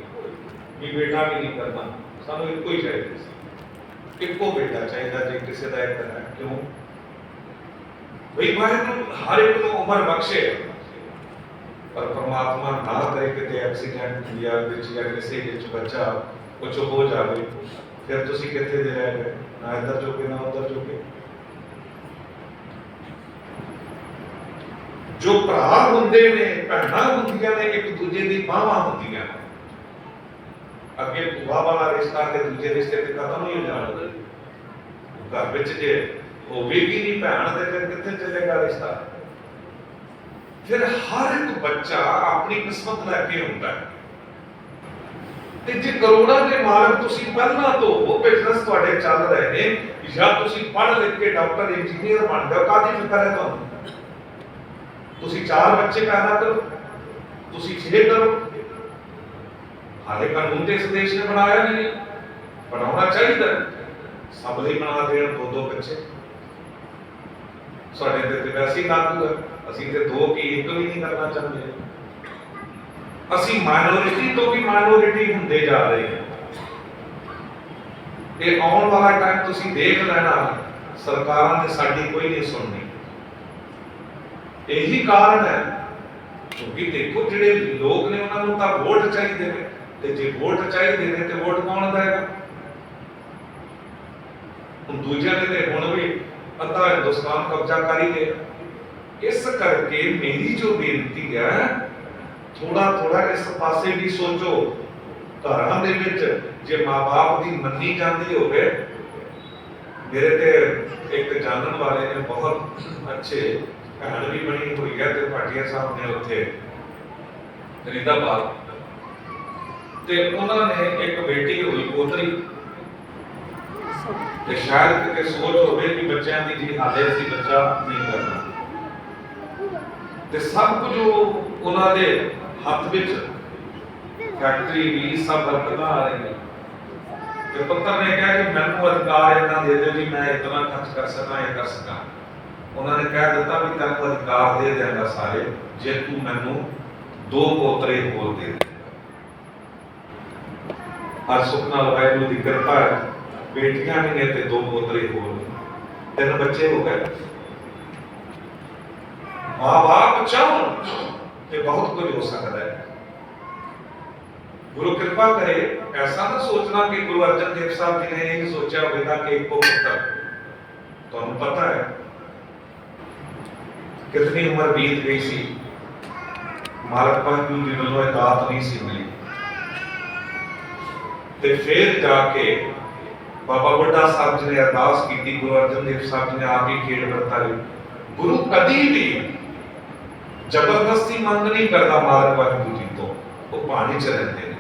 ਵੀ ਬੇਟਾ ਵੀ ਨਹੀਂ ਕਰਨਾ, ਸਾਨੂੰ ਇੱਕੋ ਹੀ ਚਾਹੀਦਾ ਸੀ, ਇੱਕੋ ਬੇਟਾ ਚਾਹੀਦਾ ਜੇ ਕਿਸੇ ਦਾ ਇੱਕ ਹੈ। ਕਿਉਂ? ਬਈ ਵਾਹਿਗੁਰੂ ਹਰ ਇੱਕ ਨੂੰ ਉਮਰ ਬਖਸ਼ੇ, ਪਰ ਪਰਮਾਤਮਾ ਨਾ ਕਰੇ ਕਿਤੇ ਐਕਸੀਡੈਂਟ ਜਾਂ ਵਿੱਚ ਜਾਂ ਕਿਸੇ ਵਿੱਚ ਬੱਚਾ ਕੁਝ ਹੋ ਜਾਵੇ, ਫਿਰ ਤੁਸੀਂ ਕਿੱਥੇ ਦੇ ਰਹਿ ਗਏ? ਨਾ ਇੱਧਰ ਜੋਗੇ ਨਾ ਉੱਧਰ ਜੋਗੇ। ਜੋ ਭਰਾ ਹੁੰਦੇ ਨੇ, ਭੈਣਾਂ ਹੁੰਦੀਆਂ ਨੇ, ਇੱਕ ਦੂਜੇ ਦੀ ਬਾਹਾਂ ਹੁੰਦੀਆਂ ਨੇ। ਅੱਗੇ ਭੂਆ ਵਾਲਾ ਰਿਸ਼ਤਾ ਤੇ ਦੂਜੇ ਰਿਸ਼ਤੇ ਤੇ ਖਤਮ ਹੀ ਹੋ ਜਾਣਗੇ। ਘਰ ਵਿੱਚ ਜੇ ਹੋਵੇਗੀ ਨਹੀਂ ਭੈਣ ਤੇ ਫਿਰ ਕਿੱਥੇ ਚੱਲੇਗਾ ਰਿਸ਼ਤਾ? ਫਿਰ ਹਰ ਇੱਕ ਬੱਚਾ ਆਪਣੀ ਕਿਸਮਤ ਲੈ ਕੇ ਹੁੰਦਾ ਹੈ। ਤੇ ਜੇ ਕਰੋੜਾਂ ਦੇ ਮਾਲਕ ਤੁਸੀਂ ਪਹਿਲਾਂ ਤੋਂ ਉਹ ਬਿਜ਼ਨਸ ਤੁਹਾਡੇ ਚੱਲ ਰਹੇ ਨੇ, ਜਾਂ ਤੁਸੀਂ ਪੜ੍ਹ ਲਿਖ ਕੇ ਡਾਕਟਰ ਇੰਜੀਨੀਅਰ ਬਣ ਗਏ, ਕਾਹਦੀ ਫਿਕਰ ਹੈ ਤੁਹਾਨੂੰ? ਤੁਸੀਂ 4 ਬੱਚੇ ਪੈਦਾ ਕਰੋ, ਤੁਸੀਂ 6 ਕਰੋ। ਹਾਲੇ ਕਾਨੂੰਨ ਤੇ ਇਸ ਦੇਸ਼ ਨੇ ਬਣਾਇਆ ਨਹੀਂ, ਬਣਾਉਣਾ ਚਾਹੀਦਾ, ਸਭ ਲਈ ਬਣਾ ਦੇਣ 2-2 ਬੱਚੇ। ਸਾਡੇ ਤੇ ਵੈਸੇ ਹੀ ਲਾਗੂ ਹੈ। ਅਸੀਂ ਤੇ ਦੋ ਕੀ ਇੱਕ ਵੀ ਨਹੀਂ ਕਰਨਾ ਚਾਹੁੰਦੇ। ਅਸੀਂ ਮਾਈਨੋਰਿਟੀ ਤੋਂ ਵੀ ਮਾਈਨੋਰਿਟੀ ਹੁੰਦੇ ਜਾ ਰਹੇ ਹਾਂ। ਇਹ ਆਉਣ ਵਾਲਾ ਟਾਈਮ ਤੁਸੀਂ ਦੇਖ ਲੈਣਾ, ਸਰਕਾਰਾਂ ਨੇ ਸਾਡੀ ਕੋਈ ਨਹੀਂ ਸੁਣਨੀ। ਇਹੀ ਕਾਰਨ ਹੈ ਕਿਉਂਕਿ ਦੇਖੋ ਜਿਹੜੇ ਲੋਕ ਨੇ ਉਹਨਾਂ ਨੂੰ ਤਾਂ ਵੋਟ ਚਾਹੀਦੇ ਨੇ, ਤੇ ਜੇ ਵੋਟ ਚਾਹੀਦੇ ਨੇ ਤੇ ਵੋਟ ਕੌਣ ਦੇਗਾ? ਹੁਣ ਦੂਜਿਆਂ ਨੇ ਤੇ ਹੁਣ ਵੀ ਅੱਧਾ ਹਿੰਦੁਸਤਾਨ ਕਬਜ਼ਾ ਕਰ ਹੀ ਲਿਆ। ਇਸ ਕਰਕੇ ਮੇਰੀ ਜੋ ਬੇਨਤੀ ਹੈ, ਥੋੜਾ ਥੋੜਾ ਇਸ ਪਾਸੇ ਵੀ ਸੋਚੋ। ਘਰਾਂ ਦੇ ਵਿੱਚ ਜੇ ਮਾਂ-ਬਾਪ ਦੀ ਮੰਨੀ ਜਾਂਦੀ ਹੋਵੇ, ਮੇਰੇ ਤੇ ਇੱਕ ਜਾਣਨ ਵਾਲੇ ਨੇ ਬਹੁਤ ਅੱਛੇ ਭੈਣ ਵੀ ਬਣੀ ਹੋਈ ਹੈ ਤੇ ਭਾਟੀਆ ਸਾਹਿਬ ਨੇ ਉੱਥੇ ਫਰੀਦਾਬਾਦ, ਤੇ ਉਹਨਾਂ ਨੇ ਇੱਕ ਬੇਟੀ ਹੋਈ ਪੋਤਰੀ, ਤੇ ਸ਼ਾਇਦ ਕਿਤੇ ਸੋਚ ਹੋਵੇ ਕਿ ਬੱਚਿਆਂ ਦੀ ਜੀ ਹਾਲੇ ਅਸੀਂ ਬੱਚਾ ਨਹੀਂ ਕਰਨਾ, ਤੇ ਸਭ ਕੁਝ ਉਹਨਾਂ ਦੇ ਹੱਥ ਵਿੱਚ, ਫੈਕਟਰੀ ਵੀ ਸਭ ਬਰਤਨਾਂ ਆ ਰਹੀ ਹੈ। ਤੇ ਪੁੱਤਰ ਨੇ ਕਿਹਾ ਕਿ ਮੈਨੂੰ ਅਧਿਕਾਰ ਇਹਨਾਂ ਦੇ ਦਿਓ ਜੀ, ਮੈਂ ਇਤਨਾ ਖਰਚ ਕਰ ਸਕਾਂ, ਇਹ ਕਰ ਸਕਾਂ। ਉਹਨਾਂ ਨੇ ਕਹਿ ਦਿੱਤਾ ਵੀ ਤੈਨੂੰ ਅਧਿਕਾਰ ਦੇ ਦਿਆਂਗਾ ਸਾਰੇ, ਜੇ ਤੂੰ ਮੈਨੂੰ 2 ਪੋਤਰੇ ਹੋਰ ਦੇ ਦੇ। ਅੱਜ ਸੁਖ ਨਾਲ ਵਾਹਿਗੁਰੂ ਦੀ ਕਿਰਪਾ ਹੈ, ਬੇਟੀਆਂ ਵੀ ਨੇ ਤੇ 2 ਪੋਤਰੇ ਹੋਰ ਨੇ, 3 ਬੱਚੇ ਹੋ ਗਏ। ਮਾਂ-ਬਾਪ ਚਾਹਣ ਤੇ ਬਹੁਤ ਕੁਝ ਹੋ ਸਕਦਾ ਹੈ। ਗੁਰੂ ਕਿਰਪਾ ਕਰੇ, ਐਸਾ ਨਾ ਸੋਚਣਾ ਕਿ ਗੁਰੂ ਅਰਜਨ ਦੇਵ ਸਾਹਿਬ ਜੀ ਨੇ ਇਹ ਸੋਚਿਆ ਹੋਵੇਗਾ ਕਿ ਇੱਕੋ ਪੁੱਤਰ। ਤੁਹਾਨੂੰ ਪਤਾ ਹੈ ਕਿਤਨੀ ਉਮਰ ਬੀਤ ਗਈ ਸੀ, ਮਾਲਕ ਵਾਹਿਗੁਰੂ ਜੀ ਵੱਲੋਂ ਇਹ ਦਾਤ ਨਹੀਂ ਸੀ ਮਿਲੀ, ਤੇ ਫਿਰ ਜਾ ਕੇ ਬਾਬਾ ਬੁੱਢਾ ਸਾਹਿਬ ਜੀ ਨੇ ਅਰਦਾਸ ਕੀਤੀ, ਗੁਰੂ ਅਰਜਨ ਦੇਵ ਸਾਹਿਬ ਜੀ ਨੇ ਆਪ ਹੀ ਖੇਡ ਵਰਤਾਈ। ਗੁਰੂ ਕਦੀ ਵੀ ਜ਼ਬਰਦਸਤੀ ਮੰਗ ਨਹੀਂ ਕਰਦਾ ਮਾਲਕ ਵਾਹਿਗੁਰੂ ਜੀ ਤੋਂ, ਉਹ ਪਾਣੀ ਚ ਰਹਿੰਦੇ ਨੇ।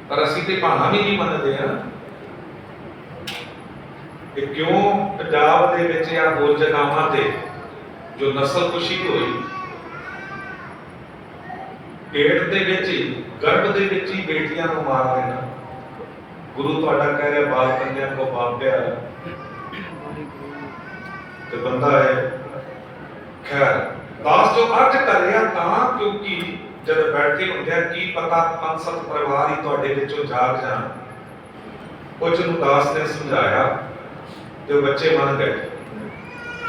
ਪਰ ਅਸੀਂ ਤੇ ਭਾਣਾ ਵੀ ਨਹੀਂ ਮੰਨਦੇ ਆ ਕਿ ਕਿਉਂ ਪੰਜਾਬ ਦੇ ਵਿੱਚ ਜਾਂ ਹੋਰ ਜਗ੍ਹਾਵਾਂ ਤੇ ਜੋ ਨਸਲਕੁਸ਼ੀ ਹੋਈ, ਪੇਟ ਦੇ ਵਿੱਚ ਹੀ, ਗਰਭ ਦੇ ਵਿੱਚ ਹੀ ਬੇਟੀਆਂ ਨੂੰ ਮਾਰ ਦੇਣਾ। ਗੁਰੂ ਤੁਹਾਡਾ ਕਹਿ ਰਿਹਾ ਬਾਲ ਕੰਨਿਆ ਕੋ ਬਾਪ ਪਿਆਰਾ, ਤੇ ਬੰਦਾ ਹੈ। ਖੈਰ ਦਾਸ ਜੋ ਅਰਜ ਕਰ ਰਿਹਾ ਤਾਂ ਕਿਉਂਕਿ ਜਦ ਬੈਠੇ ਹੁੰਦੇ ਆ, ਕੀ ਪਤਾ 5-7 ਪਰਿਵਾਰ ਹੀ ਤੁਹਾਡੇ ਵਿੱਚੋਂ ਜਾਗ ਜਾਣ। ਕੁਝ ਨੂੰ ਦਾਸ ਨੇ ਸਮਝਾਇਆ ਤੇ ਬੱਚੇ ਮੰਨ ਗਏ।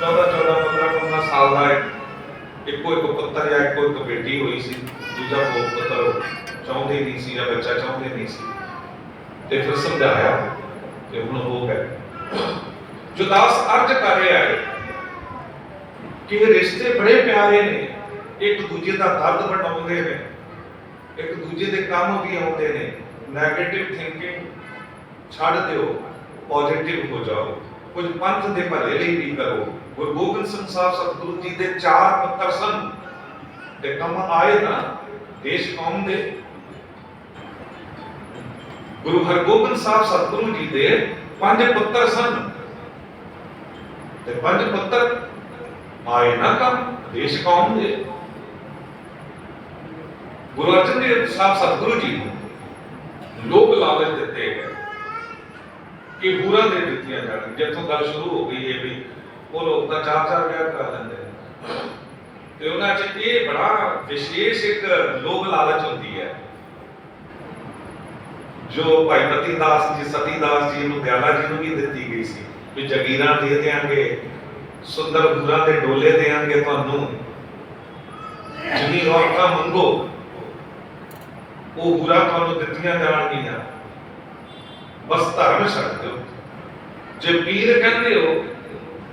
14-14, 15-15 ਸਾਲ ਦਾ ਇੱਕੋ ਇੱਕ ਪੁੱਤਰ ਜਾਂ ਇੱਕੋ ਇੱਕ ਬੇਟੀ ਹੋਈ ਸੀ, ਦੂਜਾ ਪੁੱਤਰ ਚਾਹੁੰਦੇ ਨਹੀਂ ਸੀ ਜਾਂ ਬੱਚਾ ਚਾਹੁੰਦੇ ਨਹੀਂ ਸੀ, ਤੇ ਫਿਰ ਸਮਝਾਇਆ ਤੇ ਹੁਣ ਹੋ ਗਏ। ਜੋ ਦਾਸ ਅਰਜ ਕਰ ਰਿਹਾ ਹੈ ਕਿ ਇਹ ਰਿਸ਼ਤੇ ਬੜੇ ਪਿਆਰੇ ਨੇ, ਇੱਕ ਦੂਜੇ ਦਾ ਦਰਦ ਵੰਡਾਉਂਦੇ ਨੇ, ਇੱਕ ਦੂਜੇ ਦੇ ਕੰਮ ਵੀ ਆਉਂਦੇ ਨੇ। ਨੈਗੇਟਿਵ ਥਿੰਕਿੰਗ ਛੱਡ ਦਿਓ, ਪੋਜ਼ਿਟਿਵ ਹੋ ਜਾਓ, ਕੁਝ ਪੰਥ ਦੇ ਭਲੇ ਲਈ ਵੀ ਕਰੋ। ਗੁਰੂ ਗੋਬਿੰਦ ਸਿੰਘ ਸਾਹਿਬ ਸਤਿਗੁਰੂ ਜੀ ਦੇ 4 ਪੁੱਤਰ ਸਨ ਤੇ ਕੰਮ ਆਏ ਨਾ ਦੇਸ਼ ਕੌਮ ਦੇ। ਗੁਰੂ ਹਰਗੋਬਿੰਦ ਸਾਹਿਬ ਸਤਿਗੁਰੂ ਜੀ ਦੇ 5 ਪੁੱਤਰ ਸਨ ਤੇ 5 ਪੁੱਤਰ ਆਏ ਨਾ ਕੰਮ ਦੇਸ਼ ਕੌਮ ਦੇ। ਗੁਰੂ ਅਰਜਨ ਦੇਵ ਸਾਹਿਬ ਸਤਿਗੁਰੂ ਜੀ ਨੂੰ ਲੋਕ ਲਾਲਚ ਦਿੱਤੇ ਗਏ ਕਿ ਹੂਰਾਂ ਦੇ ਦਿੱਤੀਆਂ ਜਾਣ। ਜਿੱਥੋਂ ਗੱਲ ਸ਼ੁਰੂ ਹੋ ਗਈ ਹੈ ਵੀ ਉਹ ਲੋਕ ਤਾਂ 4-4 ਵਿਆਹ ਕਰਾ ਲੈਂਦੇ ਨੇ, ਤੇ ਉਹਨਾਂ 'ਚ ਇਹ ਬੜਾ ਵਿਸ਼ੇਸ਼ ਇੱਕ ਲੋਕ ਲਾਲਚ ਹੁੰਦੀ ਹੈ ਜੋ ਭਾਈ ਮਤੀ ਦਾਸ ਜੀ, ਸਤੀ ਦਾਸ ਜੀ ਨੂੰ, ਦਿਆਲਾ ਜੀ ਨੂੰ ਵੀ ਦਿੱਤੀ ਗਈ ਸੀ ਵੀ ਜਗੀਰਾਂ ਦੇ ਦੇਾਂਗੇ, ਸੁੰਦਰ ਹੂਰਾਂ ਦੇ ਡੋਲੇ ਦੇਾਂਗੇ ਤੁਹਾਨੂੰ, ਜਿੰਨੀ ਰੌਣਕਾਂ ਮੰਗੋ ਉਹ ਹੂਰਾਂ ਤੁਹਾਨੂੰ ਦਿੱਤੀਆਂ ਜਾਣਗੀਆਂ, ਬਸ ਧਰਮ ਛੱਡ ਦਿਓ। ਜੇ ਪੀਰ ਕਹਿੰਦੇ ਹੋ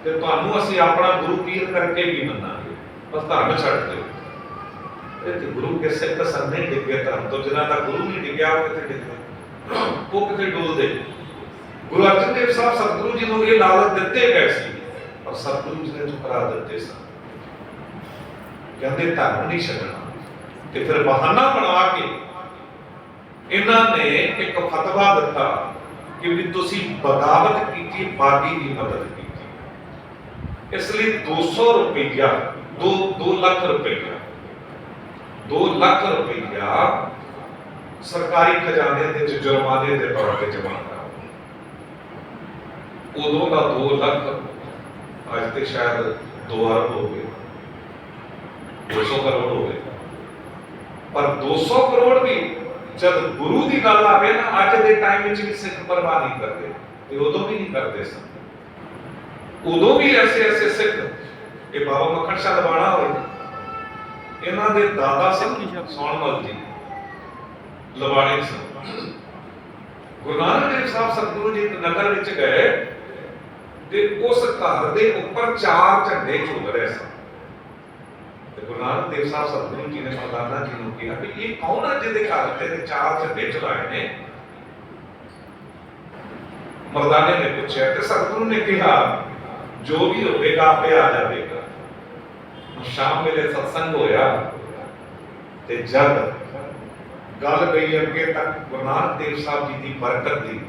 ਤੇ ਤੁਹਾਨੂੰ ਅਸੀਂ ਆਪਣਾ ਗੁਰੂ ਪੀਰ ਕਰਕੇ ਵੀ ਮੰਨਾਂਗੇ, ਬਸ ਧਰਮ ਛੱਡ ਦਿਓ। ਇਹ ਤੇ ਗੁਰੂ ਕਿਸੇ ਕਸਰ ਨਹੀਂ ਡਿੱਗੇ ਧਰਮ ਤੋਂ, ਜਿਨ੍ਹਾਂ ਦਾ ਗੁਰੂ ਨਹੀਂ ਡਿੱਗਿਆ ਉਹ ਕਿਤੇ ਡਿੱਗੇ, ਉਹ ਕਿਤੇ ਡੋਲਦੇ। ਗੁਰੂ ਅਰਜਨ ਦੇਵ ਸਾਹਿਬ ਸਤਿਗੁਰੂ ਜੀ ਨੂੰ ਇਹ ਲਾਲਚ ਦਿੱਤੇ ਗਏ ਸੀ, ਪਰ ਸਤਿਗੁਰੂ ਜੀ ਨੇ ਠੁਕਰਾ ਦਿੱਤੇ ਸਨ। ਕਹਿੰਦੇ ਧਰਮ ਨਹੀਂ ਛੱਡਣਾ, ਤੇ ਫਿਰ ਬਹਾਨਾ ਬਣਾ ਕੇ ਇਹਨਾਂ ਨੇ ਇੱਕ ਫਤਵਾ ਦਿੱਤਾ ਕਿ ਵੀ ਤੁਸੀਂ ਬਗਾਵਤ ਕੀਤੀ, ਬਾਗੀ ਦੀ ਮਦਦ ਕੀਤੀ। ਇਸ ਲਈ 200 ਰੁਪਈਆ 2 ਲੱਖ ਰੁਪਈਆ 2 ਲੱਖ ਰੁਪਈਆ ਸਰਕਾਰੀ ਖਜ਼ਾਨੇ ਦੇ ਵਿੱਚ ਜੁਰਮਾਨੇ ਦੇ ਤੌਰ ਤੇ ਜਮ੍ਹਾਂ ਕਰਾਓ। ਉਦੋਂ ਦਾ 2 ਲੱਖ ਅੱਜ ਤੇ ਸ਼ਾਇਦ 2 ਅਰਬ ਹੋ ਗਏ, 200 ਕਰੋੜ ਹੋ ਗਏ। ਪਰ 200 ਕਰੋੜ ਵੀ ਜਦ ਗੁਰੂ ਦੀ ਗੱਲ ਆਵੇ ਨਾ, ਅੱਜ ਦੇ ਟਾਈਮ ਵਿੱਚ ਵੀ ਸਿੱਖ ਪਰਵਾਹ ਨਹੀਂ ਕਰਦੇ, ਤੇ ਉਦੋਂ ਵੀ ਨਹੀਂ ਕਰਦੇ ਸਨ। ਉਦੋਂ ਵੀ ਐਸੇ ਸਿੱਖ, ਇਹ ਬਾਬਾ ਮੱਖਣ ਸ਼ਾਹ ਲਵਾਣਾ ਹੋਏ, ਇਹਨਾਂ ਦੇ ਦਾਦਾ ਸਨ ਸੋਹਣਮਲ ਜੀ ਲਵਾਣੇ ਸਨ। ਗੁਰੂ ਨਾਨਕ ਦੇਵ ਸਾਹਿਬ ਸਤਿਗੁਰੂ ਜੀ ਨਗਰ ਵਿੱਚ ਗਏ ਤੇ ਉਸ ਘਰ ਦੇ ਉੱਪਰ 4 ਝੰਡੇ ਝੁੱਲ ਰਹੇ ਸਨ। ਤੇ ਗੁਰੂ ਨਾਨਕ ਦੇਵ ਸਾਹਿਬ ਸਤਿਗੁਰੂ ਜੀ ਨੇ ਮਰਦਾਨਾ ਜੀ ਨੂੰ ਕਿਹਾ ਵੀ ਇਹ ਕੌਣ ਹੈ ਜਿਹਦੇ ਘਰ ਤੇ 4 ਝੰਡੇ ਝੁਲਾਏ ਨੇ? ਮਰਦਾਨੇ ਨੇ ਪੁੱਛਿਆ ਤੇ ਸਤਿਗੁਰੂ ਨੇ ਕਿਹਾ ਜੋ ਵੀ ਹੋਵੇਗਾ ਆਪੇ ਆ ਜਾਵੇਗਾ। ਸ਼ਾਮ ਵੇਲੇ ਸਤਸੰਗ ਹੋਇਆ ਤੇ ਜਦ ਗੱਲ ਗਈ ਅੱਗੇ ਤੱਕ ਗੁਰੂ ਨਾਨਕ ਦੇਵ ਸਾਹਿਬ ਜੀ ਦੀ ਬਰਕਤ ਦੀ,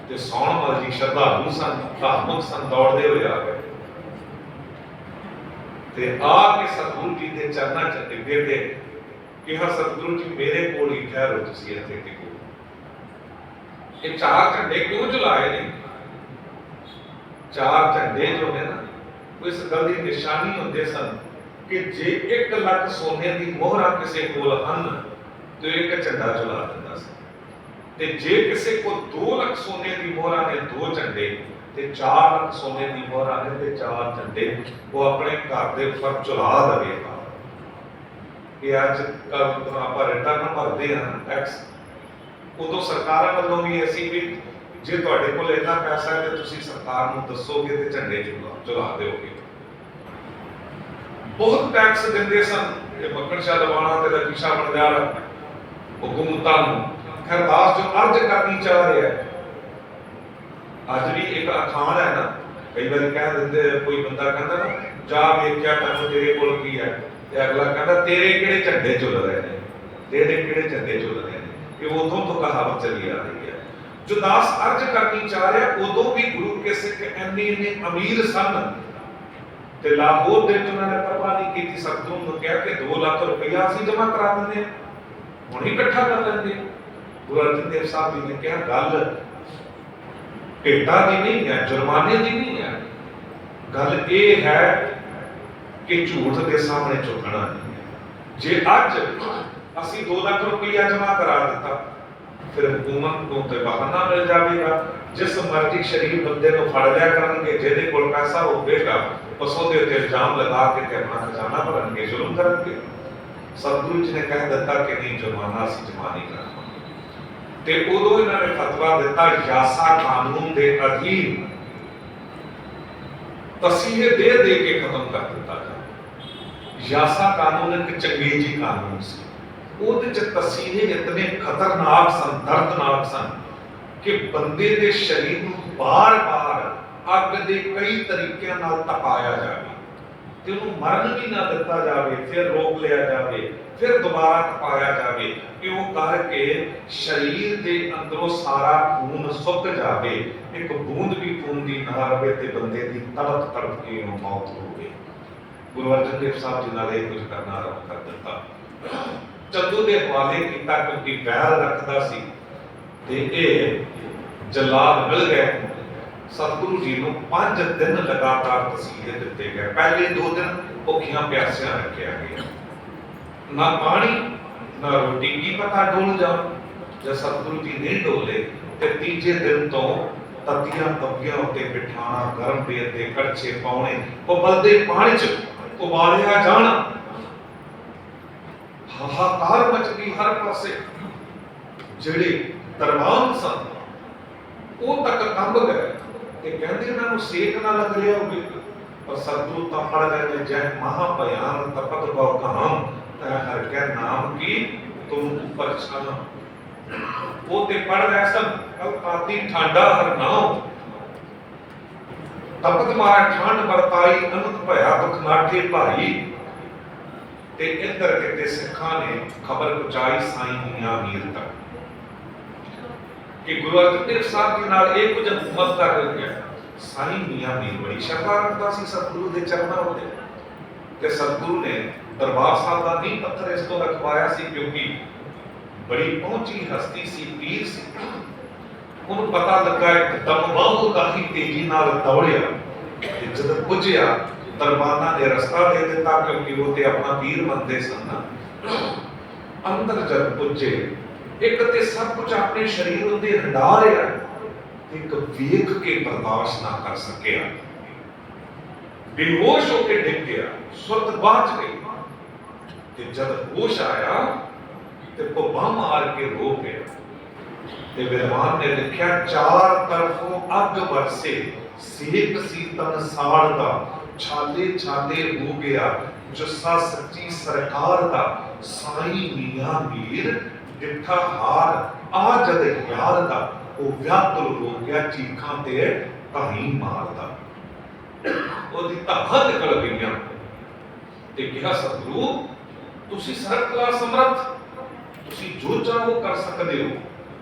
ਤੇ ਸੋਹਣਮਲ ਜੀ ਸ਼ਰਧਾਲੂ ਸਨ, ਧਾਰਮਿਕ ਸਨ, ਦੌੜਦੇ ਹੋਏ ਆ ਗਏ ਤੇ ਆ ਕੇ ਸਤਿਗੁਰੂ ਜੀ ਦੇ ਚਰਨਾਂ 'ਚ ਡਿੱਗੇ ਤੇ ਕਿਹਾ ਸਤਿਗੁਰੂ ਜੀ ਮੇਰੇ ਕੋਲ ਹੀ ਠਹਿਰੋ, ਤੁਸੀਂ ਇੱਥੇ ਟਿਕੋ। ਇਹ 4 ਝੰਡੇ ਕਿਉਂ ਜਲਾਏ ਨੇ? 4 ਝੰਡੇ ਜੋ ਨੇ ਨਾ, ਉਹ ਇਸ ਗੱਲ ਦੀ ਨਿਸ਼ਾਨੀ ਹੁੰਦੇ ਸਨ ਕਿ ਜੇ 1 ਲੱਖ ਸੋਨੇ ਦੀ ਮੋਹਰਾਂ ਕਿਸੇ ਕੋਲ ਹਨ ਤੇ 1 ਝੰਡਾ ਜਲਾ ਦਿੰਦਾ ਸੀ, ਤੇ ਜੇ ਕਿਸੇ ਕੋਲ 2 ਲੱਖ ਸੋਨੇ ਦੀ ਮੋਹਰਾਂ ਨੇ 2 ਝੰਡੇ, ਤੇ 4 ਲੱਖ ਸੋਨੇ ਦੀ ਮੋਹਰਾਂ ਨੇ ਤੇ 4 ਝੰਡੇ ਉਹ ਆਪਣੇ ਘਰ ਦੇ ਉੱਪਰ ਚਲਾ ਦੇਵੇਗਾ। ਇਹ ਅੱਜ ਕੱਲ੍ਹ ਆਪਾਂ ਰਿਟਰਨ ਭਰਦੇ ਹਾਂ ਟੈਕਸ, ਉਦੋਂ ਸਰਕਾਰਾਂ ਵੱਲੋਂ ਵੀ ਅਸੀਂ ਵੀ ਜੇ ਤੁਹਾਡੇ ਕੋਲ ਇੰਨਾ ਪੈਸਾ ਹੈ ਤੇ ਤੁਸੀਂ ਸਰਕਾਰ ਨੂੰ ਦੱਸੋਗੇ ਤੇ ਝੰਡੇ ਚਲਾ ਦਿਓਗੇ। ਬਹੁਤ ਟੈਕਸ ਦਿੰਦੇ ਸਨ ਇਹ ਮੱਕੜ ਸ਼ਾਹ ਲਵਾਣਾ ਤੇ ਲਕੀ ਸ਼ਾਹ ਬਣਦਿਆਲ ਹਕੂਮਤਾਂ ਨੂੰ। ਖਰਦਾਸ ਜੋ ਅਰਜ਼ ਕਰਨੀ ਚਾਹ ਰਿਹਾ ਹੈ, ਅੱਜ ਵੀ ਇੱਕ ਅਖਾਣ ਹੈ ਨਾ, ਕਈ ਵਾਰੀ ਕਹਿ ਦਿੰਦੇ, ਕੋਈ ਬੰਦਾ ਕਹਿੰਦਾ ਨਾ ਜਾ ਵੇਖਿਆ ਤੈਨੂੰ ਤੇਰੇ ਕੋਲ ਕੀ ਹੈ, ਤੇ ਅਗਲਾ ਕਹਿੰਦਾ ਤੇਰੇ ਕਿਹੜੇ ਝੰਡੇ ਝੁੱਲ ਰਹੇ ਨੇ, ਤੇਰੇ ਕਿਹੜੇ ਝੰਡੇ ਝੁੱਲ ਰਹੇ ਨੇ। ਇਹ ਉਦੋਂ ਤੋਂ ਕਹਾਵਤ ਚੱਲੀ ਆ ਰਹੀ ਹੈ। ਜੋ ਦਾਸ ਅਰਜ਼ ਕਰਨੀ ਚਾਹ ਰਿਹਾ, ਉਦੋਂ ਵੀ ਗੁਰੂ ਕੇ ਸਿੱਖ ਇੰਨੇ ਅਮੀਰ ਸਨ ਤੇ ਲਾਹੌਰ ਦੇ ਵਿੱਚ ਉਹਨਾਂ ਨੇ ਪਰਵਾਹ ਨਹੀਂ ਕੀਤੀ। ਸਤਿਗੁਰੂ ਨੂੰ ਕਿਹਾ ਕਿ 2 ਲੱਖ ਰੁਪਇਆ ਅਸੀਂ ਜਮ੍ਹਾਂ ਕਰਾ ਦਿੰਦੇ ਹਾਂ, ਹੁਣ ਹੀ ਇਕੱਠਾ ਕਰ ਲੈਂਦੇ। ਗੁਰੂ ਅਰਜਨ ਦੇਵ ਸਾਹਿਬ ਜੀ ਨੇ ਕਿਹਾ ਗੱਲ ਭੇਟਾ ਦੀ ਨਹੀਂ ਹੈ, ਜੁਰਮਾਨੇ ਦੀ ਨਹੀਂ ਹੈ, ਗੱਲ ਇਹ ਹੈ ਕਿ ਝੂਠ ਦੇ ਸਾਹਮਣੇ ਝੁਕਣਾ ਨਹੀਂ ਹੈ। ਜੇ ਅੱਜ ਅਸੀਂ 2 ਲੱਖ ਰੁਪਇਆ ਜਮ੍ਹਾਂ ਕਰਾ ਦਿੱਤਾ, ਫਿਰ ਹਕੂਮਤ ਨੂੰ ਤੇ ਬਹਾਨਾ ਮਿਲ ਜਾਵੇਗਾ, ਜਿਸ ਮਰਜ਼ੀ ਸ਼ਰੀਫ ਬੰਦੇ ਨੂੰ ਫੜ ਲਿਆ ਕਰਨਗੇ, ਜਿਹਦੇ ਕੋਲ ਪੈਸਾ ਹੋਵੇਗਾ ਬਸ ਉਹਦੇ ਉੱਤੇ ਇਲਜ਼ਾਮ ਲਗਾ ਕੇ ਤੇ ਆਪਣਾ ਖਜ਼ਾਨਾ ਭਰਨਗੇ, ਜ਼ੁਲਮ ਕਰਨਗੇ। ਸਤਿਗੁਰੂ ਜੀ ਨੇ ਕਹਿ ਦਿੱਤਾ ਕਿ ਨਹੀਂ, ਜੁਰਮਾਨਾ ਅਸੀਂ ਜਮ੍ਹਾਂ ਨਹੀਂ ਕਰਾਂਗੇ। ਤੇ ਉਦੋਂ ਇਹਨਾਂ ਨੇ ਫਤਵਾ ਦਿੱਤਾ ਯਾਸਾ ਕਾਨੂੰਨ ਦੇ ਅਧੀਨ ਤਸੀਹੇ ਦੇ ਕੇ ਖਤਮ ਕਰ ਦਿੱਤਾ ਜਾਵੇ। ਯਾਸਾ ਕਾਨੂੰਨ ਇੱਕ ਚੰਗੇਜੀ ਕਾਨੂੰਨ ਸੀ, ਉਹਦੇ ਚ ਤਸੀਹੇ ਇਤਨੇ ਖਤਰਨਾਕ ਸਨ, ਦਰਦਨਾਕ ਸਨ ਕਿ ਬੰਦੇ ਦੇ ਸਰੀਰ ਨੂੰ ਬਾਰ-ਬਾਰ ਅੱਗ ਦੇ ਕਈ ਤਰੀਕਿਆਂ ਨਾਲ ਤਪਾਇਆ ਜਾਵੇ ਤੇ ਉਹਨੂੰ ਮਰਨ ਵੀ ਨਾ ਦਿੱਤਾ ਜਾਵੇ, ਫਿਰ ਰੋਕ ਲਿਆ ਜਾਵੇ, ਫਿਰ ਦੁਬਾਰਾ ਤਪਾਇਆ ਜਾਵੇ, ਕਿਉਂ ਕਰਕੇ ਸਰੀਰ ਦੇ ਅੰਦਰੋਂ ਸਾਰਾ ਖੂਨ ਸੁੱਕ ਜਾਵੇ, ਇੱਕ ਬੂੰਦ ਵੀ ਖੂਨ ਦੀ ਨਾ ਰਹੇ ਤੇ ਬੰਦੇ ਦੀ ਤੜਪ ਤੜਪ ਕੇ ਮੌਤ ਹੋਵੇ। ਗੁਰੂ ਅਰਜਨ ਦੇਵ ਸਾਹਿਬ ਜੀ ਨਾਲ ਇਹ ਕੁਝ ਕਰਨਾ ਆਰੰਭ ਕਰ ਦਿੱਤਾ। ਚੱਦੂ ਦੇ ਹਵਾਲੇ ਕੀਤਾ ਕਿਉਂਕਿ ਵੈਰ ਰੱਖਦਾ ਸੀ ਤੇ ਇਹ ਜਲਾਦ ਮਿਲ ਗਏ। ਸਤਿਗੁਰੂ ਜੀ ਨੂੰ 5 ਦਿਨ ਲਗਾਤਾਰ ਤਸੀਹੇ ਦਿੱਤੇ ਗਏ। ਪਹਿਲੇ 2 ਦਿਨ ਭੁੱਖਿਆਂ ਪਿਆਸਿਆਂ ਰੱਖਿਆ ਗਿਆ, ਨਾ ਪਾਣੀ ਨਾ ਰੋਟੀ। ਕੀ ਪਤਾ ਡੋਲ ਜਾ, ਜੇ ਸਤਿਗੁਰੂ ਜੀ ਨਹੀਂ ਡੋਲੇ ਤੇ ਤੀਜੇ ਦਿਨ ਤੋਂ ਤਤੀਆਂ ਤਪੀਆਂ ਉੱਤੇ ਬਿਠਾਣਾ, ਗਰਮ ਪੇਟ ਦੇ ਕੜਛੇ ਪਾਉਣੇ, ਉਹ ਬਲਦੇ ਪਾਣੀ 'ਚ ਉਬਾਲਿਆ ਜਾਣਾ। ਹਾਹਾਕਾਰ ਮਚ ਗਈ ਹਰ ਪਾਸੇ। ਜਿਹੜੇ ਦਰਬਾਨ ਸਨ ਉਹ ਤੱਕ ਕੰਬ ਗਏ ਤੇ ਕਹਿੰਦੇ ਇਹਨਾਂ ਨੂੰ ਸੇਕ ਨਾ ਲੱਗ ਰਿਹਾ ਹੋਵੇ। ਪਰ ਸਤਿਗੁਰੂ ਤਾਂ ਪੜ ਰਹੇ ਨੇ, ਜੈ ਮਹਾ ਭਿਆਨ ਤਪਤ ਬਹੁ ਕਹਾਮ ਤੈ ਹਰ ਕੈ ਨਾਮ ਕੀ ਤੁਮ ਉਪਰ ਛਾਨਾ। ਉਹ ਤੇ ਪੜ ਰਹੇ ਸਨ, ਕਲ ਤਾਤੀ ਠਾਂਡਾ ਹਰ ਨਾਮ ਤਪਤ ਮਾਰਾ ਠੰਡ ਵਰਤਾਈ, ਅਨੰਤ ਭਇਆ ਦੁਖ ਨਾਠੇ ਭਾਈ। ਤੇ ਇੱਧਰ ਕਿਤੇ ਸਿੱਖਾਂ ਨੇ ਖਬਰ ਪਹੁੰਚਾਈ ਸਾਈਂ ਮੀਆਂ ਮੀਰ ਤੱਕ ਕਿ ਗੁਰੂ ਅਰਜਨ ਦੇਵ ਸਾਹਿਬ ਜੀ ਨਾਲ ਇਹ ਕੁਝ ਹਕੂਮਤ ਕਰ ਰਹੇ ਹੈ। ਸਾਈਂ ਮੀਆਂ ਮੀਰ ਬੜੀ ਸ਼ਰਧਾ ਰੱਖਦਾ ਸੀ ਸਤਿਗੁਰੂ ਦੇ ਚਰਨਾਂ ਉੱਤੇ, ਤੇ ਸਤਿਗੁਰੂ ਨੇ ਦਰਬਾਰ ਸਾਹਿਬ ਦਾ ਨੀਂਹ ਪੱਥਰ ਇਸ ਤੋਂ ਰਖਵਾਇਆ ਸੀ ਕਿਉਂਕਿ ਬੜੀ ਪਹੁੰਚੀ ਹਸਤੀ ਸੀ, ਪੀਰ ਸੀ। ਉਹਨੂੰ ਪਤਾ ਲੱਗਾ ਇੱਕਦਮ ਬਾਹੂ ਕਾਫੀ ਤੇਜ਼ੀ ਨਾਲ ਦੌੜਿਆ ਤੇ ਜਦ ਪੁੱਜਿਆ ਦਰਬਾਨਾ ਨੇ ਰਸਤਾ ਦੇ ਦਿੱਤਾ, ਕਿਉਂਕਿ ਉਹ ਤੇ ਆਪਣਾ ਵੀਰ ਮੰਨਦੇ ਸਨ ਨਾ। ਅੰਦਰ ਜਦ ਪੁੱਜੇ, ਇੱਕ ਤੇ ਸਭ ਕੁਝ ਆਪਣੇ ਸਰੀਰ ਉੱਤੇ ਹੰਡਾ ਰਿਹਾ, ਇੱਕ ਵੇਖ ਕੇ ਬਰਦਾਸ਼ਤ ਨਾ ਕਰ ਸਕਿਆ, ਬੇਹੋਸ਼ ਹੋ ਕੇ ਡਿੱਗ ਗਿਆ, ਸੁਰਤ ਬਾਝ ਗਈ। ਤੇ ਜਦ ਹੋਸ਼ ਆਇਆ ਤੇ ਪੱਬਾਂ ਮਾਰ ਕੇ ਰੋ ਪਿਆ। ਤੇ ਵਿਦਵਾਨ ਨੇ ਲਿਖਿਆ, ਚਾਰ ਤਰਫੋਂ ਅੱਗ ਵਰਸੇ, ਸੇਕ ਸੀ ਤਨ ਸਾੜ ਦਾ, ਛਾਲੇ ਛਾਲੇ ਹੋ ਗਿਆ ਜੱਸਾ ਸੱਚੀ ਸਰਕਾਰ ਦਾ, ਸਾਈ ਮੀਆਂ ਮੀਰ ਡਿੱਠਾ ਹਾਰ ਆ ਜਦ ਯਾਰ ਦਾ, ਉਹ ਵਿਆਕੁਲ ਹੋ ਗਿਆ ਚੀਖਾਂ ਤੇ ਤਾਈ ਮਾਰਦਾ। ਉਹਦੀ ਧਾਹਾਂ ਨਿਕਲ ਗਈਆਂ ਤੇ ਕਿਹਾ, ਸਤਿਗੁਰੂ ਤੁਸੀਂ ਸਰਕਲਾ ਸਮਰੱਥ, ਤੁਸੀਂ ਜੋ ਚਾਹੋ ਕਰ ਸਕਦੇ ਹੋ।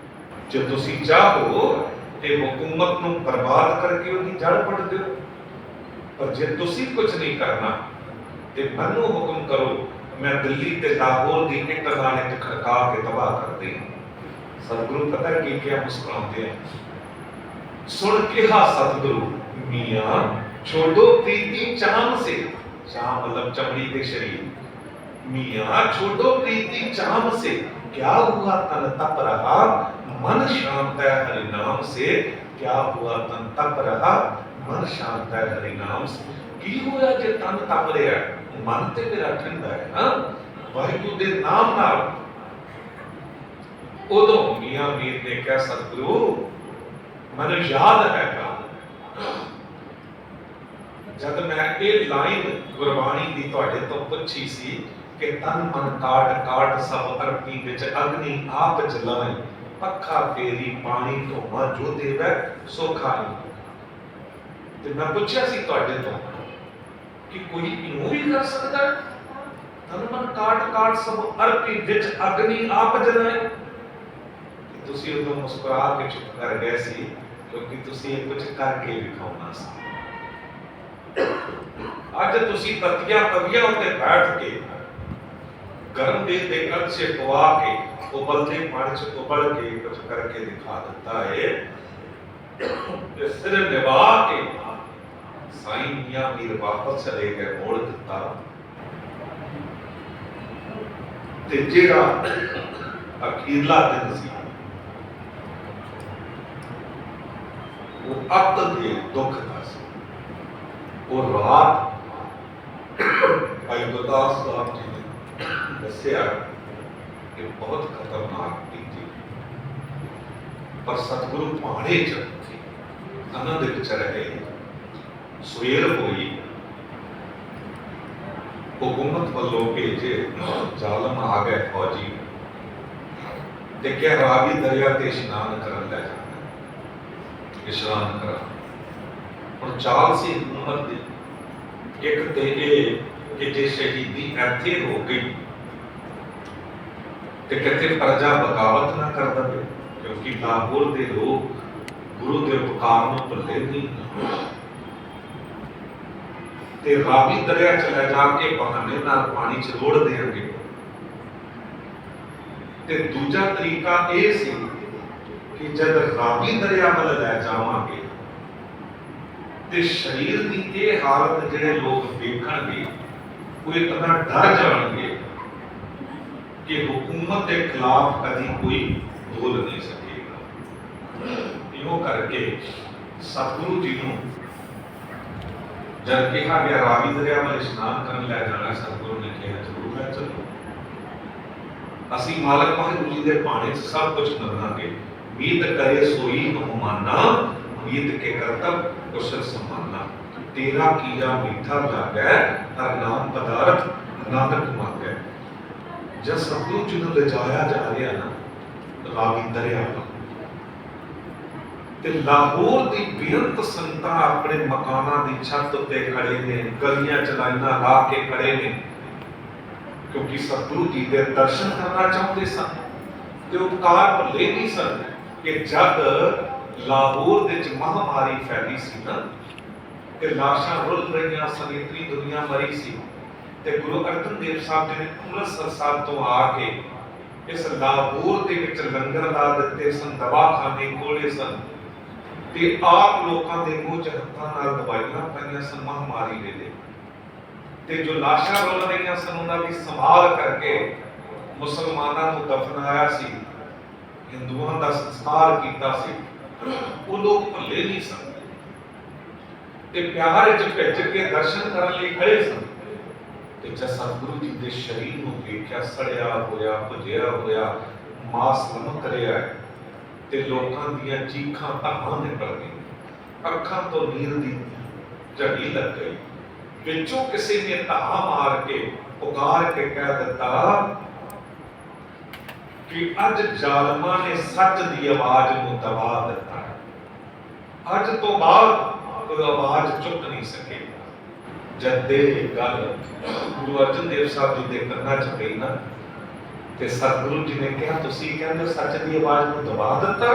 ਜੇ ਤੁਸੀਂ ਚਾਹੋ ਤੇ ਹਕੂਮਤ ਨੂੰ ਬਰਬਾਦ ਕਰਕੇ ਉਹਦੀ ਜੜ ਪੱਟ ਦਿਓ, ਪਰ ਜੇ ਤੁਸੀਂ ਕੁਝ ਨਹੀਂ ਕਰਨਾ ਤੇ ਮੈਨੂੰ ਹੁਕਮ ਕਰੋ, ਮੈਂ ਦਿੱਲੀ ਤੇ ਲਾਹੌਰ ਦੀ ਇੱਕ ਟਿਕਾਣੇ ਤੇ ਖੜਕਾ ਕੇ ਤਬਾਹ ਕਰ ਦੇ। ਸਤਿਗੁਰੂ ਪਤਾ ਕੀ ਕਿਹਾ, ਮੁਸਕਰਾਉਂਦੇ ਆ। ਸੁਣ ਕਿਹਾ ਸਤਿਗੁਰੂ, ਮੀਆਂ छोड़ो प्रीति चाम से, चाम मतलब चमड़ी के शरीर, मियां छोड़ो प्रीति चाम से, क्या हुआ तन तप रहा, मन शांत है हरि नाम से, क्या हुआ तन तप रहा, मन शांत है हरि नाम से। की होया जे तन तप रहा, मन ते मेरा ठंडा है ना वाहिगुरू दे नाम नाल। उदों मियां मीर ने कहा, सतगुरु मैनूं याद हैगा जब मैं ये लाइन गुरबाणी की तुहाडे तो पुछी सी कि तन मन काट काट सब अरपी विच अग्नि आप जलाए, पखा फेरी पानी धोमा जो देवै सो खाई। ते मैं पुछया सी तुहाडे तो कि कोई इनू भी कर सकदा है, तन मन काट काट सब अरपी विच अग्नि आप जलाए। तुसी उदों मुस्कुरा के चुप कर गए सी, क्योंकि तुसी ये कुछ करके दिखाउणा सी। ਅੱਜ ਤੁਸੀਂ ਤਤੀਆਂ ਤਵੀਆਂ ਉੱਤੇ ਬੈਠ ਕੇ ਗਰਮ ਦੇ ਕਲ ਸੇ ਪਵਾ ਕੇ ਉਬਲਦੇ ਪਾਣੀ ਚ ਉਬਲ ਕੇ ਕੁਝ ਕਰਕੇ ਦਿਖਾ ਦਿੱਤਾ ਹੈ। ਤੇ ਸਿਰ ਨਿਭਾ ਕੇ ਸਾਈਂ ਮੀਆਂ ਮੀਰ ਵਾਪਸ ਚਲੇ ਗਏ, ਮੋੜ ਦਿੱਤਾ। ਤੇ ਜਿਹੜਾ ਅਖੀਰਲਾ ਦਿਨ ਸੀ, ਉਹ ਅੱਤ ਦੇ ਦੁੱਖ ਦਾ ਸੀ। और रात भाई गुरदास साहब जी ने दसिया कि बहुत खतरनाक थी, पर सतगुरु पहाड़े च आनंद विच रहे। सवेर हुई, हुकूमत वालों भेजे जालम आ गए फौजी, ते क्या रावी दरिया ते इशनान करन लै जाना, इशनान करा। और चाल सी हुकूमत दी, एक ते कि जे शहीदी इत्थे हो गई ते किते प्रजा बगावत ना कर दे, क्योंकि लाहौर दे लोग गुरु के उपकार नूं भुल्ले नहीं। ते रावी दरिया च ले जाके बहाने नाल पानी च रोड़ देंगे। ते दूजा तरीका ये सी कि जब रावी दरिया वाल ले जावांगे ते शरीर की ये हालत जिहड़े लोग देखणगे वो इतना डर जाणगे कि हुकूमत के खिलाफ कभी कोई बोल नहीं सकेगा। इहो करके सतगुरु जी नूं जब कहा गया रावी दरिया में इशनान करन लै जाना, सतगुरु ने कहा जरूर लै चलो, असीं मालक वाहिगुरू जी दे भाणे च सब कुछ करनांगे। मीत करे सोई बहुमाना, मीत के करतब कुशल सम्माना, तेरा किया मीठा लागै हर नाम पदार्थ नानक मांगै। जब सतगुरु जी नूं ले जाया जा रहा ना रावी दरिया ते लाहौर दी बेअंत संगतां अपने मकानां दी छत उत्ते खड़े ने, गलियां च लाइनां ला के खड़े ने, क्योंकि सतगुरु जी दे दर्शन करना चाहते सन। ते उपकार भुल्ले नहीं सन कि जब लाहौर दे च महामारी फैली सी ना, ते लाशां रुल रहीआं सन, इतनी दुनिया मरी सी, ते गुरु अर्जन देव साहब जी ने अमृतसर साहब तो आके इस लाहौर दे विच लंगर ला दिते सन, दवाखाने खोले सन। ਤੇ ਆਪ ਲੋਕਾਂ ਦੇ ਮੂੰਹ 'ਚ ਹੱਥਾਂ ਨਾਲ ਦਵਾਈਆਂ ਪਾਈਆਂ ਸਨ ਮਹਾਮਾਰੀ ਵੇਲੇ, ਤੇ ਜੋ ਲਾਸ਼ਾਂ ਰੋਲ ਰਹੀਆਂ ਸਨ ਉਹਨਾਂ ਦੀ ਸੰਭਾਲ ਕਰਕੇ ਮੁਸਲਮਾਨਾਂ ਨੂੰ ਦਫਨਾਇਆ ਸੀ, ਹਿੰਦੂਆਂ ਦਾ ਸੰਸਕਾਰ ਕੀਤਾ ਸੀ, ਉਹ ਲੋਕ ਭੁੱਲੇ ਨਹੀਂ ਸਨ ਤੇ ਪਿਆਰ ਵਿੱਚ ਭਿੱਜ ਕੇ ਦਰਸ਼ਨ ਕਰਨ ਲਈ ਖੜੇ ਸਨ। ਤੇ ਜਦ ਸਤਿਗੁਰੂ ਜੀ ਦੇ ਸ਼ਰੀਰ ਨੂੰ ਵੇਖਿਆ, ਸੜਿਆ ਹੋਇਆ, ਭੁੱਜਿਆ ਹੋਇਆ, ਮਾਸ ਲਮਕ ਰਿਹਾ ਹੈ, ਤੇ ਲੋਕਾਂ ਦੀਆਂ ਚੀਖਾਂ ਧਾਹਾਂ ਨਿਕਲ ਗਈਆਂ, ਅੱਖਾਂ ਤੋਂ ਨੀਰ ਦੀ ਝੜੀ ਲੱਗ ਗਈ। ਵਿੱਚੋਂ ਕਿਸੇ ਨੇ ਧਾਹਾਂ ਮਾਰ ਕੇ ਪੁਕਾਰ ਕੇ ਕਹਿ ਦਿੱਤਾ ਕਿ ਅੱਜ ਜ਼ਾਲਮਾਂ ਨੇ ਸੱਚ ਦੀ ਆਵਾਜ਼ ਨੂੰ ਦਬਾ ਦਿੱਤਾ, ਅੱਜ ਤੋਂ ਬਾਅਦ ਕੋਈ ਆਵਾਜ਼ ਚੁੱਕ ਨਹੀਂ ਸਕੇਗਾ। ਜਦ ਇਹ ਗੱਲ ਗੁਰੂ ਅਰਜਨ ਦੇਵ ਸਾਹਿਬ ਜੀ ਦੇ ਕੰਨਾਂ 'ਚ ਪਈ ਨਾ, ਤੇ ਸਤਿਗੁਰੂ ਜੀ ਨੇ ਕਿਹਾ, ਤੁਸੀਂ ਕਹਿੰਦੇ ਸੱਚ ਦੀ ਆਵਾਜ਼ ਨੂੰ ਦਬਾ ਦਿੱਤਾ,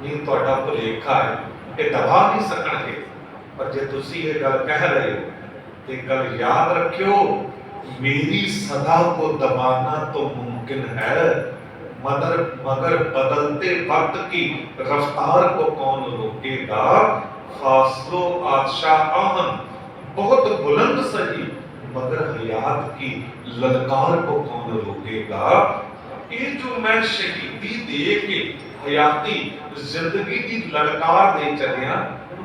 ਨਹੀਂ ਤੁਹਾਡਾ ਭੁਲੇਖਾ ਹੈ, ਇਹ ਦਬਾ ਨਹੀਂ ਸਕਣਗੇ। ਪਰ ਜੇ ਤੁਸੀਂ ਇਹ ਗੱਲ ਕਹਿ ਰਹੇ ਹੋ ਤੇ ਗੱਲ ਯਾਦ ਰੱਖਿਓ, मेरी सदा को दबाना तो मुमकिन है, मगर बदलते वक्त की रफ्तार को कौन रोकेगा। फासलो आशा आहन बहुत बुलंद सही, मगर हयात की ललकार को कौन रोकेगा। ये जो मैं शहीदी दे के हयाती जिंदगी की ललकार दे चलिया,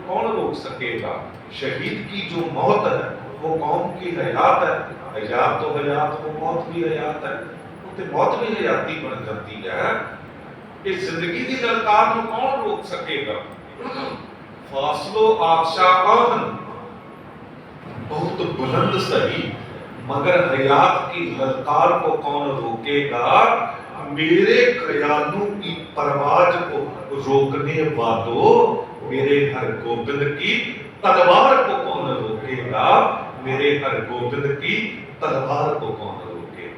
कौन रोक सकेगा। शहीद की जो मौत है वो कौम की हयात है, हयात तो हयात, वो मौत भी हयात है, तो मौत भी हयाती बन जाती है। इस जिंदगी की ललकार को कौन रोक सकेगा। फासलो आशा आहन बहुत बुलंद सही, मगर हयात की ललकार को कौन रोकेगा। मेरे ख्यालों की परवाज को रोकने वालों, मेरे हर गोबिंद की तलवार को कौन रोकेगा। मेरे हर गोबिंद की तलवार को कौन रोके।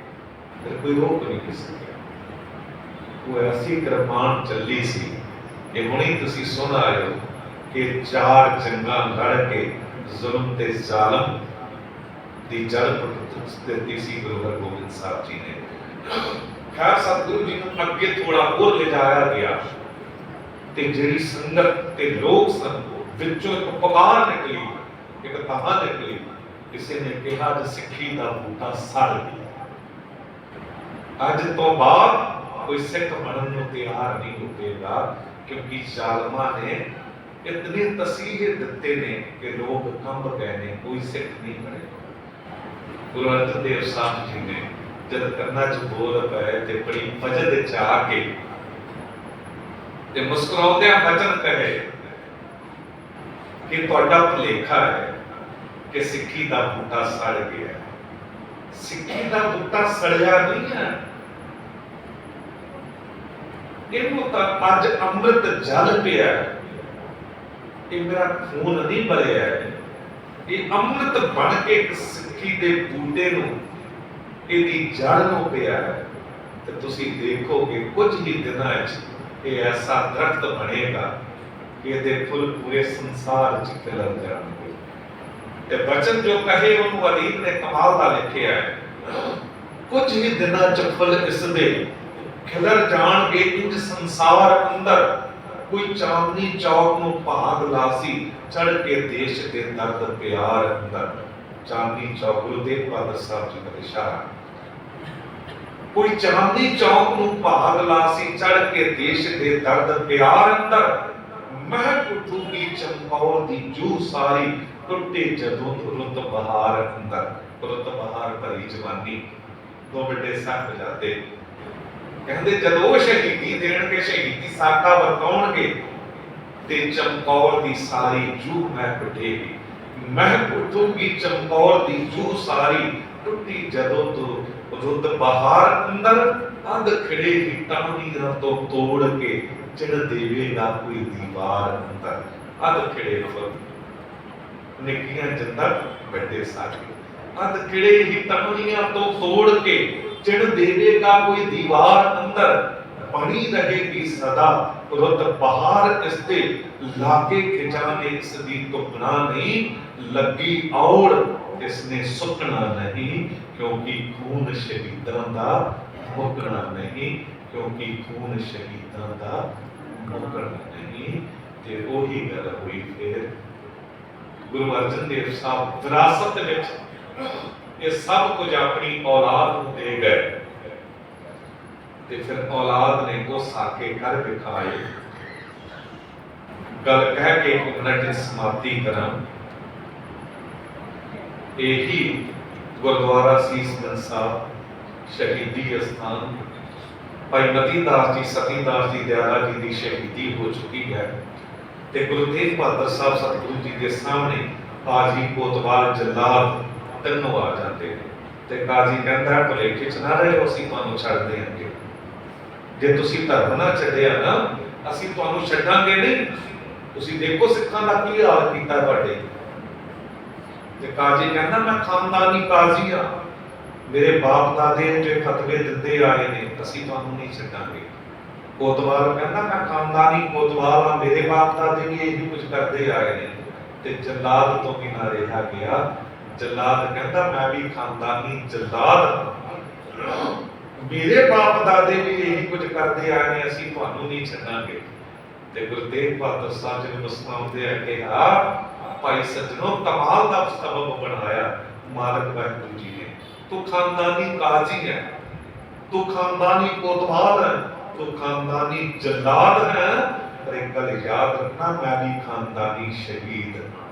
फिर कोई रोक नहीं सकेगा। वो ऐसी कृपान चली सी कि हुणी तुसी सुन आए हो कि 4 जंगां लड़ के जुल्म ते जालम दी जड़ पुट दित्ती सी गुरु हरगोबिंद साहब जी ने। खैर सतगुरु जी नूं अगे थोड़ा और ले जाया गया ते जिहड़ी संगत ते लोग सन विचों एक पुकार निकली, एक तहा निकली। किसी ने कहा जो सिक्खी का बूटा सड़ गया, अज तो बाद कोई सिख बनने को तैयार नहीं होगा, क्योंकि जालमा ने इतने तसीहे दिते ने कि लोग कंब गए ने, कोई सिख नहीं बनेगा। गुरु अर्जन देव साहब जी ने जब कन्ना च बोल पाए ते बड़ी फजद च आके ते मुस्कुराउंदे वचन कहे कि तुहाडा भुलेखा है कि सिक्खी का बूटा सड़ गया। सिक्खी का बूटा सड़िया नहीं है, इनू तो अज अमृत जल पिया, ये मेरा खून नहीं भरिया है, ये अमृत बन के सिक्खी के बूटे नूं इहदी जड़ नूं पिया है। तो तुसी देखोगे कुछ ही दिनां च ये ऐसा दरख्त बनेगा कि इहदे फुल पूरे संसार च खिलर जाणगे। ते वचन जो कहे उन्होंने अदीब ने कमाल का लिखिया है, कुछ ही दिनों च फल इसदे खिलर जाणगे इंज संसार अंदर। कोई चांदनी चौक नूं भाग लासी, चढ़ के देश के दर्द प्यार अंदर। चांदनी चौक गुरुदेव बहादुर साहब जी का इशारा। कोई चांदनी चौक नूं भाग लासी, चढ़ के देश के दर्द प्यार अंदर। महक उठूगी चमकौर दी जू सारी, टुटे जदों रुत बहार अंदर। रुत बहार भरी जवानी, दो बड़े साहबजादे कहंदे जदों शहीदी देणगे, शहीदी साका वरताउणगे ते चमकौर दी सारी जू महक उठेगी। महक उठूगी चमकौर दी जू सारी, टुटी जदों रुत बहार अंदर। अध खिड़े ही टाहनियां तो तोड़ के चिड़ देवेगा कोई दीवार अंदर। अध खिड़े फुल निकियां जिंदा बड़े साथी, अध खिड़े ही टहनियां तो तोड़ के चिड़ देवेगा कोई दीवार अंदर। बनी रहेगी सदा रुत बहार इसते, लागे खिजाने इसदी टुकना नहीं। लगी औड़ इसने सुकना नहीं, क्योंकि खून शहीदां दा मुकना नहीं। क्योंकि खून शहीदां दा मुकना नहीं। ਤੇ ਉਹੀ ਗੱਲ ਹੋਈ ਫਿਰ ਗੁਰੂ ਅਰਜਨ ਦੇਵ ਸਾਹਿਬ ਵਿਰਾਸਤ ਵਿੱਚ ਇਹ ਸਭ ਕੁਝ ਆਪਣੀ ਔਲਾਦ ਨੂੰ ਦੇ ਗਏ ਤੇ ਫਿਰ ਔਲਾਦ ਨੇ ਉਹ ਸਾਕੇ ਕਰ ਦਿਖਾਏ। ਗੱਲ ਕਹਿ ਕੇ ਇੱਕ ਮਿੰਟ ਸਮਾਪਤੀ ਕਰਾਂ। ਇਹੀ ਗੁਰਦੁਆਰਾ ਸੀਸਗੰਜ ਸਾਹਿਬ ਸ਼ਹੀਦੀ ਅਸਥਾਨ ਭਾਈ ਮਤੀ ਦਾਸ ਜੀ ਸਤੀ ਦਾਸ ਜੀ ਦਿਆਲਾ ਜੀ ਦੀ ਸ਼ਹੀਦੀ ਹੋ ਚੁੱਕੀ ਹੈ ਤੇ ਗੁਰੂ ਤੇਗ ਬਹਾਦਰ ਸਾਹਿਬ ਸਤਿਗੁਰੂ ਜੀ ਦੇ ਸਾਹਮਣੇ ਕਾਜੀ ਕੋਤਵਾਲ ਜਲਾਦ ਤਿੰਨੋਂ ਆ ਜਾਂਦੇ ਨੇ ਤੇ ਕਾਜੀ ਕਹਿੰਦਾ ਭੁਲੇਖੇ ਚ ਨਾ ਰਹੇ ਅਸੀਂ ਤੁਹਾਨੂੰ ਛੱਡ ਦੇਵਾਂਗੇ। ਜੇ ਤੁਸੀਂ ਧਰਮ ਨਾ ਛੱਡਿਆ ਨਾ ਅਸੀਂ ਤੁਹਾਨੂੰ ਛੱਡਾਂਗੇ ਨਹੀਂ। ਤੁਸੀਂ ਦੇਖੋ ਸਿੱਖਾਂ ਦਾ ਕੀ ਹਾਲ ਕੀਤਾ ਤੁਹਾਡੇ। ਤੇ ਕਾਜੀ ਕਹਿੰਦਾ ਮੈਂ ਖਾਨਦਾਨੀ ਕਾਜੀ ਆ, ਮੇਰੇ ਬਾਪ ਦਾਦੇ ਜੇ ਫਤਵੇ ਦਿੱਤੇ ਆਏ ਨੇ ਅਸੀਂ ਤੁਹਾਨੂੰ ਨਹੀਂ ਛੱਡਾਂਗੇ। ਕੋਤਵਾਲ ਕਹਿੰਦਾ ਮੈਂ ਖਾਨਦਾਨੀ ਕੋਤਵਾਲ ਆ, ਮੇਰੇ ਬਾਪ ਦਾਦੇ ਵੀ ਇਹੀ ਕੁਝ ਕਰਦੇ ਆਏ ਨੇ। ਤੇ ਜਲਾਦ ਤੋਂ ਵੀ ਨਾ ਰਿਹਾ ਗਿਆ। ਜਲਾਦ ਕਹਿੰਦਾ ਮੈਂ ਵੀ ਖਾਨਦਾਨੀ ਜਲਾਦ, ਮੇਰੇ ਬਾਪ ਦਾਦੇ ਵੀ ਇਹੀ ਕੁਝ ਕਰਦੇ ਆਏ ਨੇ ਅਸੀਂ ਤੁਹਾਨੂੰ ਨਹੀਂ ਛੱਡਾਂਗੇ। ਤੇ ਗੁਰੂ ਤੇਗ ਬਹਾਦਰ ਸਾਹਿਬ ਜੀ ਨੂੰ ਮੁਸਕਰਾਉਂਦੇ ਆ ਕਿਹਾ ਭਾਈ ਸੱਜਣੋ ਕਮਾਲ ਦਾ ਸਬਬ ਬਣਾਇਆ ਮਾਲਕ ਵਾਹਿਗੁਰੂ ਜੀ ਨੇ। ਤੂੰ ਖਾਨਦਾਨੀ ਕਾਜੀ ਹੈ, ਤੂੰ ਖਾਨਦਾਨੀ ਕੋਤਵਾਲ ਹੈ, ਤੂੰ ਖਾਨਦਾਨੀ ਜਲਾਦ ਹੈ, ਪਰ ਇੱਕ ਗੱਲ याद रखना मैं भी खानदानी शहीद हाँ,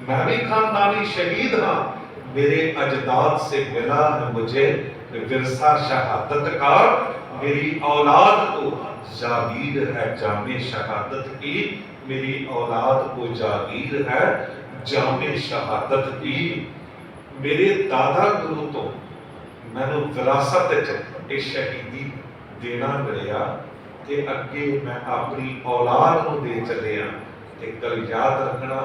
मैं भी खानदानी शहीद हाँ। मेरे अजदाद से मिला है मुझे विरसा शहादत का, मेरी औलाद को जागीर है जामे शहादत की, मेरी औलाद को जागीर है जामे शहादत की। मेरे दादा गुरु तो मैनू विरासत च शहीदी देना मिलिया ते अगे मैं अपनी औलाद को दे चलिया। ते गल याद रखना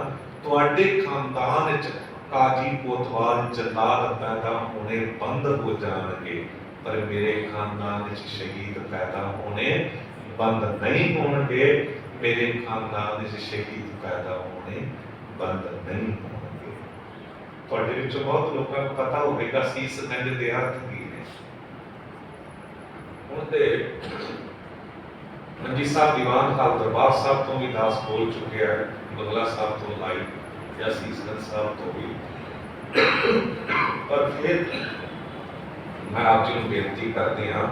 तुहाडे खानदान च काजी कोतवाल जलाद पैदा होने बंद हो जाएंगे पर मेरे खानदान च शहीद पैदा होने बंद नहीं होंगे। मेरे खानदान च शहीद पैदा होने बंद नहीं होंगे। तुहाडे विचों बहुत लोगों को पता होगा सीसगंज दे अर्थ की ने। हुण ते मंजी साहब दीवान खाल दरबार साहब तो भी दास बोल चुके हैं, बंगला साहब तो लाइव या सीसगंज साहब तो भी। पर फिर मैं आप जी बेनती करती हाँ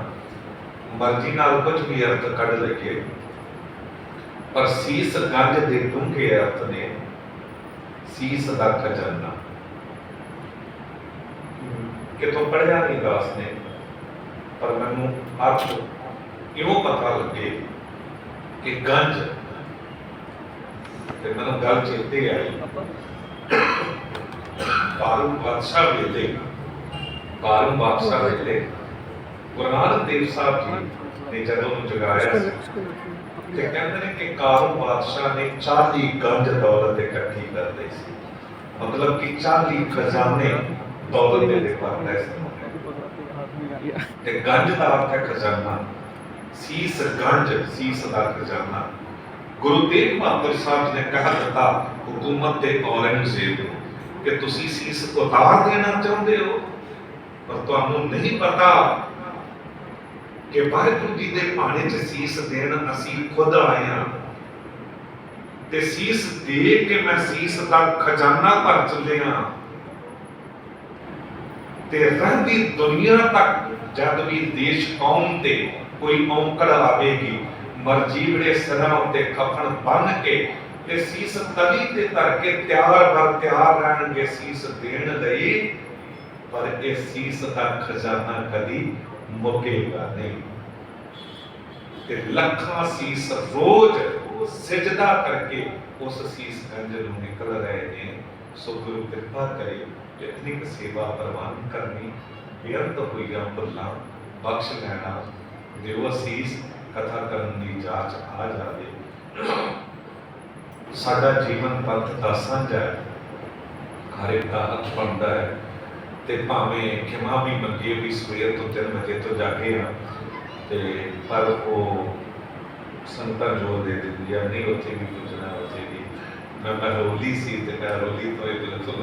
मर्जी नाल कुछ भी अर्थ कढ़ लगे पर सीसगंज दे डूंघे अर्थ ने सीस दा खजाना कितों पढ़िया नहीं दास ने पर मैनू अर्थ क्यों पता लगे कि गंज ते मैनू गल चेते आई कारून बादशाह वेले कारून बादशाह वेले गुरु नानक देव साहब जी ने जदों उन्हें जगाया ते कहते हैं कि कारून बादशाह ने 40 गंज दौलत इकट्ठी कर ली सी। मतलब कि 40 खजाने दौलत दे पर ते गंज का अर्थ है खजाना। सीस गंज सीस का खजाना। गुरु तेग बहादुर साहब ने कहा दिता हुकूमत ते औरंगजेब कि तुसी सीस उतार देना चाहते हो पर तुहानू नहीं पता कि वाहिगुरू जी दे पाने च सीस देन असी खुद आए हां ते सीस दे के मैं सीस का खजाना भर चले हां ते रहती दुनिया तक जब भी देश कौम ते कोई औंकड़ आवेगी मरजीवड़े सिरां उत्ते खफन बन के ते सीस तली ते धर के तैयार रहणगे सीस देण लई पर इस सीस का खजाना कदी मुकेगा नहीं। ते लखां सीस रोज सिजदा करके उस सीस गंज नूं निकल रहे ने। सो गुरु कृपा करे इतनी सेवा प्रवान करनी बेअंत होईया भुल्ला बख्श लैना दिओ असीस कथा करन दी जाच आ जावे। साडा जीवन पंथ दा सांझा है, हर एक दा हक बनदा है ते भावें खिमा भी मंगे भी सवेर तो 3 बजे तो जागे हाँ ते पर वो संगतां जोर दे दिंदियां नहीं उत्थे भी पुजना उत्थे भी। मैं महरौली सी ते महरौली तो बिल्कुल